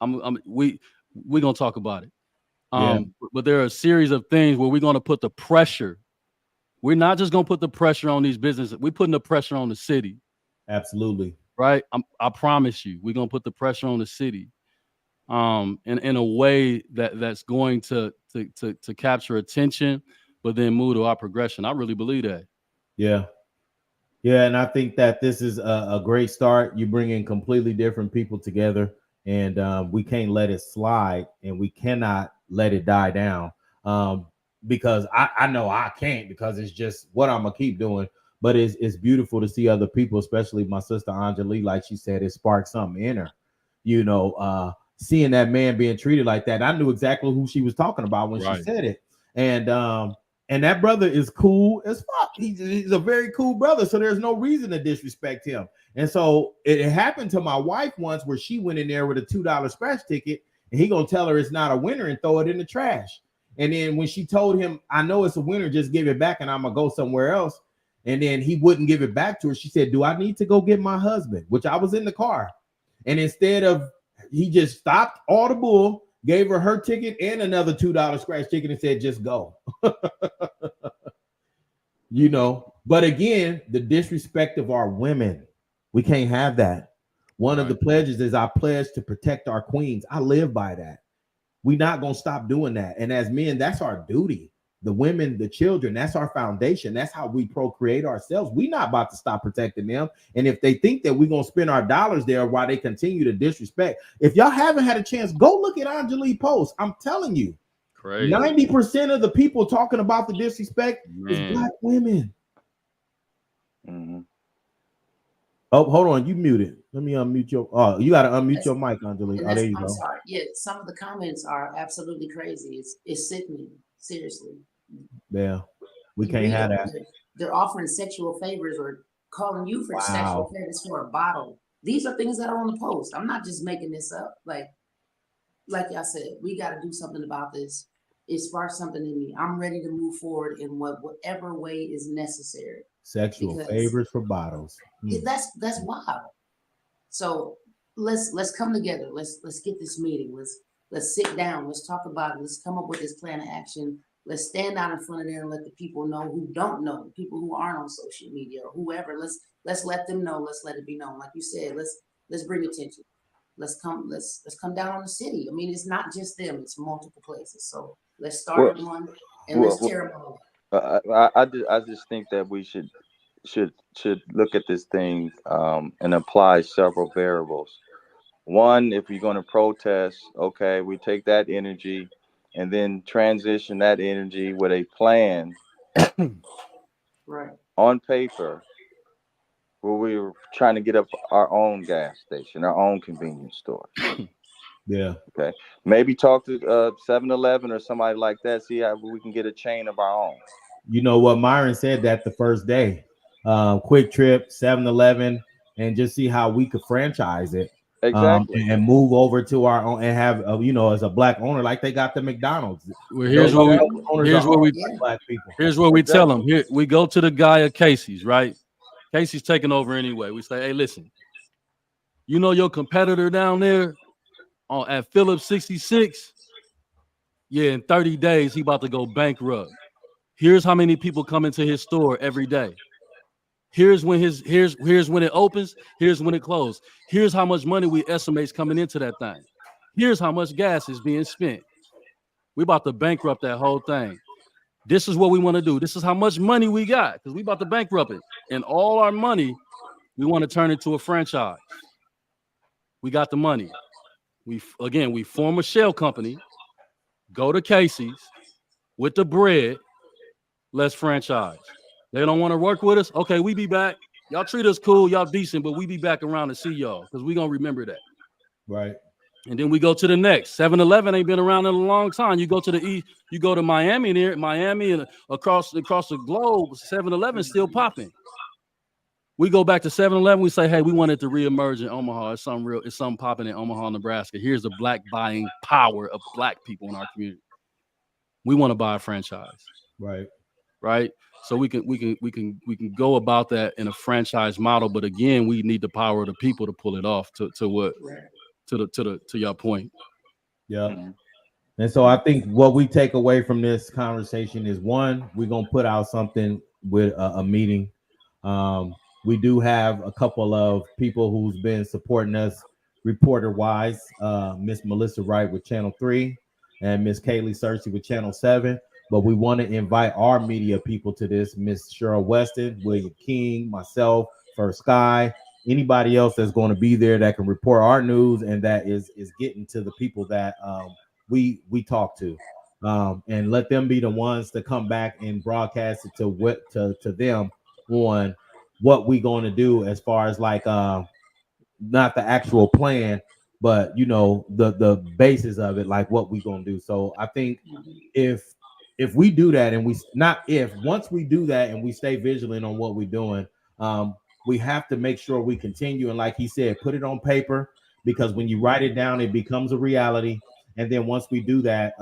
We're gonna talk about it. But there are a series of things where we're gonna put the pressure. We're not just gonna put the pressure on these businesses. We're putting the pressure on the city.
Absolutely.
Right. I promise you, we're gonna put the pressure on the city. In a way that's going to capture attention, but then move to our progression. I really believe that.
Yeah, and I think that this is a great start. You bring in completely different people together, and we can't let it slide, and we cannot let it die down. Because I know I can't, because it's just what I'm gonna keep doing. But it's beautiful to see other people, especially my sister Enjoli, like she said, it sparked something in her. You know, seeing that man being treated like that, I knew exactly who she was talking about when she said it. And that brother is cool as fuck. He's a very cool brother, so there's no reason to disrespect him. And so it happened to my wife once, where she went in there with a $2 scratch ticket, and he gonna tell her it's not a winner and throw it in the trash. And then when she told him, I know it's a winner, just give it back and I'm gonna go somewhere else, and then he wouldn't give it back to her, she said, do I need to go get my husband? Which I was in the car. And instead of, he just stopped all the bull, gave her her ticket and another $2 scratch ticket and said, just go. You know, but again, the disrespect of our women, we can't have that. One of the pledges is I pledge to protect our queens. I live by that. We're not going to stop doing that. And as men, that's our duty. The women, the children, that's our foundation. That's how we procreate ourselves. We're not about to stop protecting them. And if they think that we're going to spend our dollars there while they continue to disrespect, if y'all haven't had a chance, go look at Enjoli post. I'm telling you, crazy. 90% of the people talking about the disrespect is Black women. Mm-hmm. Oh, hold on. You muted. Let me unmute your. Oh, you got to unmute your mic, Enjoli. Oh, there you go.
I'm sorry. Yeah, some of the comments are absolutely crazy. It's sickening. Seriously.
Yeah, we can't have that.
They're offering sexual favors or calling you for sexual favors for a bottle. These are things that are on the post. I'm not just making this up. Like y'all said, we got to do something about this. It sparked something in me. I'm ready to move forward in whatever way is necessary.
Sexual favors for bottles.
That's wild. So let's come together. Let's get this meeting. Let's sit down. Let's talk about it. Let's come up with this plan of action. Let's stand out in front of there and let the people know who don't know, people who aren't on social media or whoever. Let's let them know. Let's let it be known. Like you said, let's bring attention. Let's come down on the city. I mean, it's not just them, it's multiple places. So let's start one and let's tear them all.
I just think that we should look at this thing and apply several variables. One, if you're going to protest, okay, we take that energy and then transition that energy with a plan
right
on paper where we were trying to get up our own gas station, our own convenience store.
Yeah.
Okay. Maybe talk to 7-Eleven or somebody like that, see how we can get a chain of our own.
You know what? Myron said that the first day. Quick Trip, 7-Eleven, and just see how we could franchise it.
Exactly.
And move over to our own and have, as a Black owner, like they got the McDonald's.
Well, here's what we tell them. Here we go to the guy at Casey's, right? Casey's taking over anyway. We say, hey, listen, you know your competitor down there at Phillips 66? Yeah, in 30 days, he about to go bankrupt. Here's how many people come into his store every day. Here's when it opens. Here's when it closes. Here's how much money we estimate is coming into that thing. Here's how much gas is being spent. We about to bankrupt that whole thing. This is what we want to do. This is how much money we got because we about to bankrupt it. And all our money, we want to turn into a franchise. We got the money. We form a shell company, go to Casey's with the bread. Let's franchise. They don't want to work with us. Okay, we be back. Y'all treat us cool. Y'all decent, but we be back around to see y'all because we going to remember that.
Right. And
then we go to the next. 7-Eleven ain't been around in a long time. You go to the east, you go to Miami and across the globe, 7-Eleven still popping. We go back to 7-Eleven. We say, hey, we want it to reemerge in Omaha. It's something popping in Omaha, Nebraska. Here's the Black buying power of Black people in our community. We want to buy a franchise. Right. So we can go about that in a franchise model, but again, we need the power of the people to pull it off. To your point.
Yeah. Mm-hmm. And so I think what we take away from this conversation is one, we're gonna put out something with a meeting. We do have a couple of people who's been supporting us reporter wise. Miss Melissa Wright with Channel 3 and Miss Kaylee Cersei with Channel 7. But we want to invite our media people to this. Miss Cheryl Weston, William King, myself, First Sky, anybody else that's going to be there that can report our news and that is getting to the people that we talk to, and let them be the ones to come back and broadcast it to them on what we going to do as far as like not the actual plan, but the basis of it, like what we going to do. So I think if we do that and once we do that and we stay vigilant on what we're doing, we have to make sure we continue. And like he said, put it on paper, because when you write it down, it becomes a reality. And then once we do that,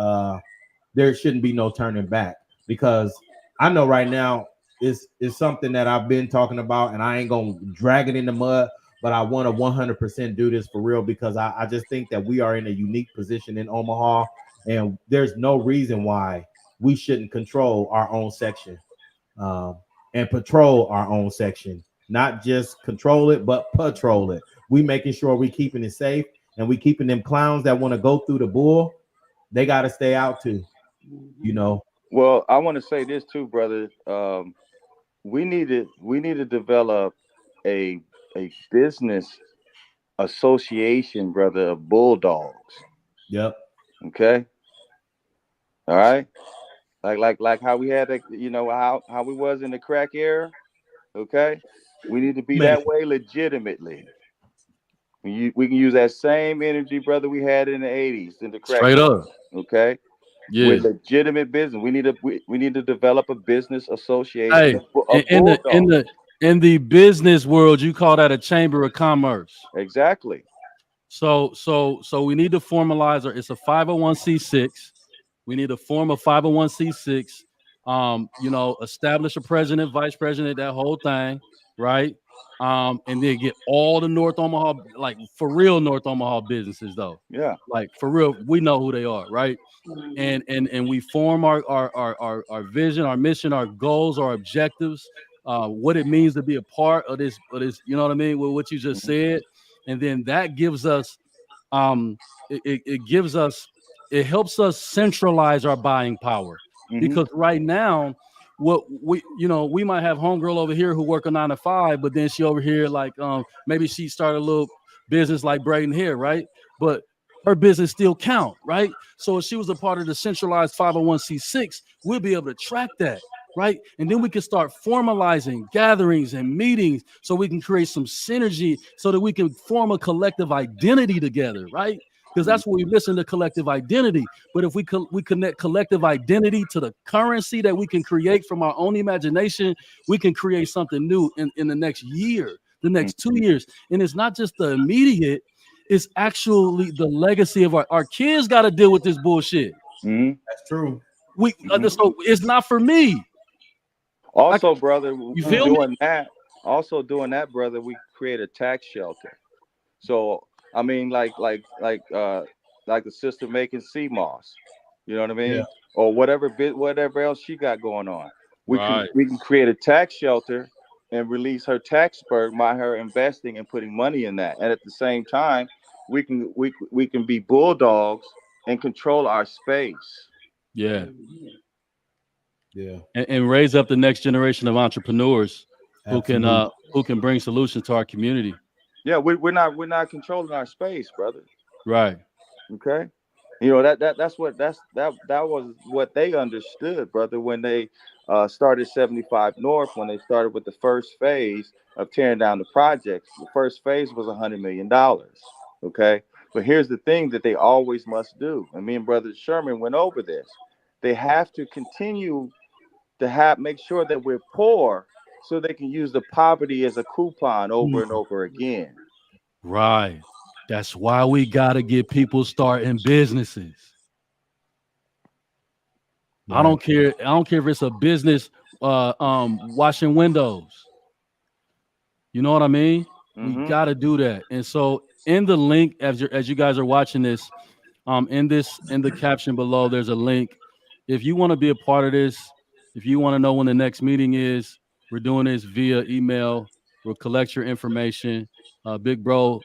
there shouldn't be no turning back, because I know right now it's something that I've been talking about and I ain't going to drag it in the mud, but I want to 100% do this for real because I just think that we are in a unique position in Omaha, and there's no reason why we shouldn't control our own section and patrol our own section. Not just control it, but patrol it. We making sure we keeping it safe, and we keeping them clowns that want to go through the bull. They got to stay out too. You know.
Well, I want to say this too, brother. We need to develop a business association, brother, of bulldogs.
Yep.
Okay. All right. Like how we had that, how we was in the crack era. Okay. We need to be
Man.
that way legitimately. We can use that same energy, brother, we had in the 80s in the crack
Straight
era.
up.
Okay.
Yeah.
With legitimate business. We need to develop a business association
Hey,
of
in the
bulldogs.
in the business world, you call that a chamber of commerce.
Exactly.
So we need to formalize it's a 501c6. We need to form a 501c6. Establish a president, vice president, that whole thing, right? And then get all the North Omaha, like for real North Omaha businesses though.
Yeah.
Like for real, we know who they are, right? And we form our vision, our mission, our goals, our objectives, what it means to be a part of this, you know what I mean, with what you just said. And then that gives us it helps us centralize our buying power. Because right now, what we might have homegirl over here who work a 9 to 5, but then she over here like maybe she started a little business like braiding hair, right? But her business still count, right? So if she was a part of the centralized 501c6, we'll be able to track that, right? And then we can start formalizing gatherings and meetings so we can create some synergy so that we can form a collective identity together, right? Because that's what we miss in the collective identity. But if we connect collective identity to the currency that we can create from our own imagination, we can create something new in the next year, the next 2 years. And it's not just the immediate, it's actually the legacy of our kids got to deal with this bullshit.
That's true.
So it's not for me.
Also, brother,
you feel me?
Doing that, brother, we create a tax shelter. So I mean, like the sister making sea moss, you know what I mean,
Yeah.
or whatever else she got going on. We
Right.
can create a tax shelter and release her tax spurt by her investing and putting money in that, and at the same time, we can be bulldogs and control our space.
Yeah.
Yeah.
And raise up the next generation of entrepreneurs
Absolutely.
who can bring solutions to our community.
Yeah, we're not controlling our space, brother.
Right.
Okay. That was what they understood, brother, when they started 75 North, when they started with the first phase of tearing down the projects. The first phase was $100 million. Okay. But here's the thing that they always must do. And me and Brother Sherman went over this. They have to continue to make sure that we're poor so they can use the poverty as a coupon over and over again.
Right. That's why we got to get people starting businesses. Right. I don't care if it's a business washing windows. You know what I mean? We got to do that. And so in the link, as you guys are watching this, in the caption below, there's a link. If you want to be a part of this, if you want to know when the next meeting is, we're doing this via email. We'll collect your information. Big bro,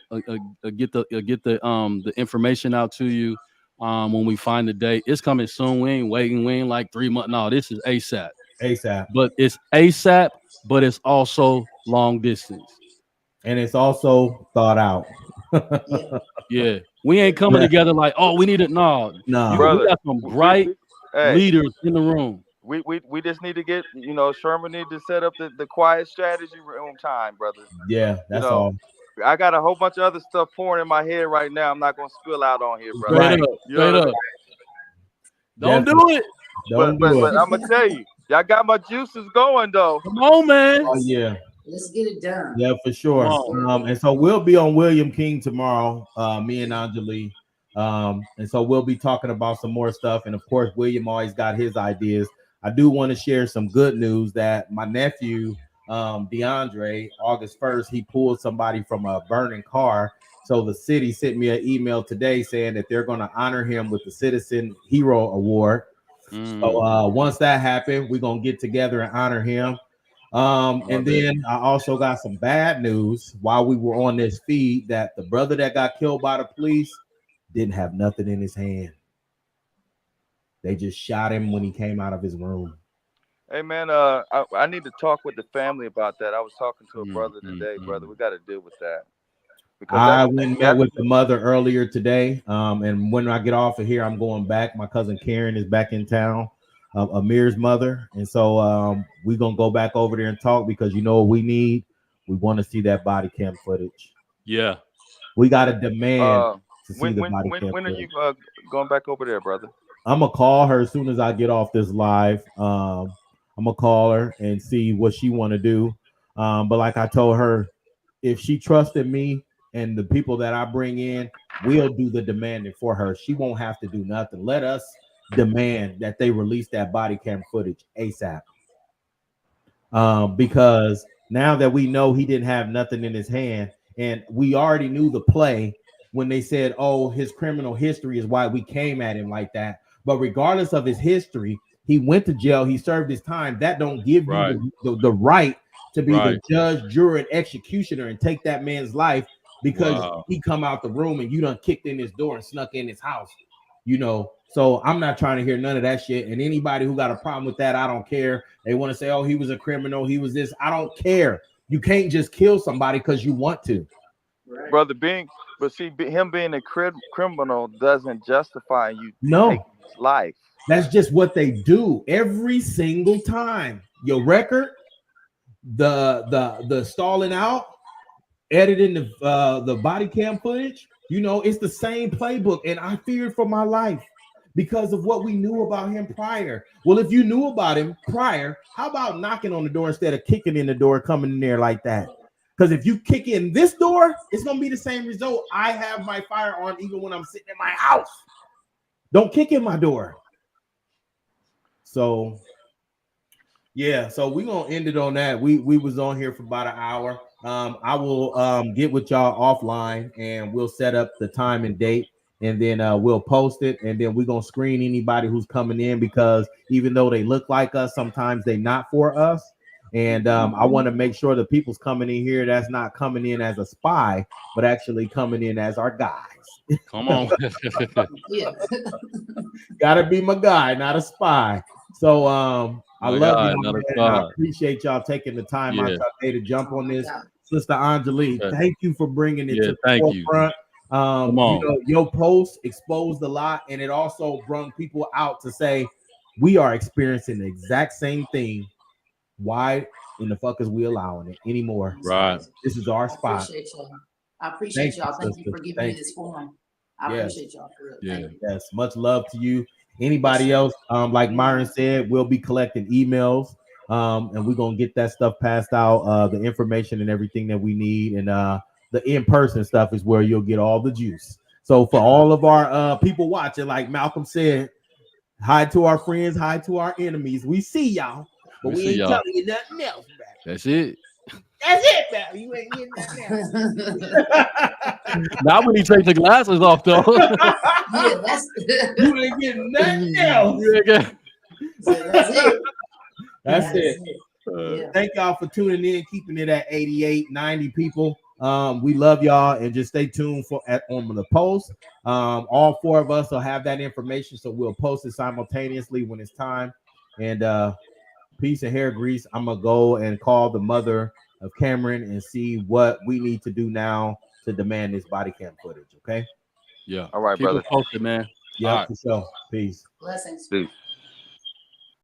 get the information out to you when we find the date. It's coming soon. We ain't waiting. We ain't like 3 months. No, this is ASAP. But it's ASAP, but it's also long distance.
And it's also thought out.
Yeah. We ain't coming together like, oh, we need it. No.
Brother,
we got some bright leaders in the room.
We just need to get, Sherman need to set up the quiet strategy room time, brother.
Yeah, that's all.
I got a whole bunch of other stuff pouring in my head right now. I'm not going to spill out on here, brother.
Right. Straight up. Don't do it.
But I'm going to tell you, y'all got my juices going, though.
Come on, man.
Oh, yeah.
Let's get it done.
Yeah, for sure. And so we'll be on William King tomorrow, me and Enjoli. And so we'll be talking about some more stuff. And of course, William always got his ideas. I do want to share some good news that my nephew DeAndre, August 1st, he pulled somebody from a burning car. So the city sent me an email today saying that they're going to honor him with the Citizen Hero Award. So once that happened, we're going to get together and honor him. And then I also got some bad news while we were on this feed that the brother that got killed by the police didn't have nothing in his hand. They just shot him when he came out of his room.
Hey man, I need to talk with the family about that. I was talking to a brother today, brother. We got to deal with that.
Because I went and met with the mother earlier today. And when I get off of here, I'm going back. My cousin Karen is back in town, Amir's mother. And so we're going to go back over there and talk because you know what we need? We want to see that body cam footage.
Yeah.
We got to demand to see the body cam
when are
footage.
you going back over there, brother?
I'm going to call her as soon as I get off this live. I'm going to call her and see what she want to do. But like I told her, if she trusted me and the people that I bring in, we'll do the demanding for her. She won't have to do nothing. Let us demand that they release that body cam footage ASAP. Because now that we know he didn't have nothing in his hand, and we already knew the play when they said, oh, his criminal history is why we came at him like that. But regardless of his history, he went to jail. He served his time. That don't give you the right to be the judge, juror, and executioner and take that man's life because he come out the room and you done kicked in his door and snuck in his house. You know, so I'm not trying to hear none of that shit. And anybody who got a problem with that, I don't care. They want to say, oh, he was a criminal. He was this. I don't care. You can't just kill somebody because you want to.
Right. Brother, him being a criminal doesn't justify you taking his life.
That's just what they do every single time. Your record, the stalling out, editing the body cam footage, you know, it's the same playbook. And I feared for my life because of what we knew about him prior. Well, if you knew about him prior, how about knocking on the door instead of kicking in the door, coming in there like that? Because if you kick in this door, it's going to be the same result. I have my firearm even when I'm sitting in my house. Don't kick in my door. So, yeah, so we're going to end it on that. We was on here for about an hour. I will get with y'all offline and we'll set up the time and date and then we'll post it. And then we're going to screen anybody who's coming in because even though they look like us, sometimes they're not for us. And I want to make sure the people's coming in here that's not coming in as a spy, but actually coming in as our guys.
Come on.
Yeah.
Gotta be my guy, not a spy. So I love you, man. I appreciate y'all taking the time out your day to jump on this. Sister Enjoli, thank you for bringing it to the forefront. You know, your post exposed a lot, and it also brought people out to say we are experiencing the exact same thing. Why in the fuck is we allowing it anymore?
Right.
This is our spot.
I appreciate y'all. Thank you for giving me this forum. I appreciate y'all for it.
Yes, much love to you. Anybody else, like Myron said, we'll be collecting emails, and we're gonna get that stuff passed out, the information and everything that we need, and the in-person stuff is where you'll get all the juice. So for all of our people watching, like Malcolm said, hi to our friends, hi to our enemies. We see y'all, but we ain't telling you nothing else, man.
That's it.
That's it, man. You ain't getting nothing else.
Not when he takes the glasses off, though.
Yeah, that's
you ain't getting nothing else.
That's it.
That's it. Thank y'all for tuning in, keeping it at 88, 90 people. We love y'all, and just stay tuned on the post. All four of us will have that information, so we'll post it simultaneously when it's time. And peace and hair grease. I'm gonna go and call the mother of Cameron and see what we need to do now to demand this body cam footage. Okay.
Yeah.
All right,
Keep
brother.
it posted, man.
Yeah, for sure. Peace.
Blessings.
Peace.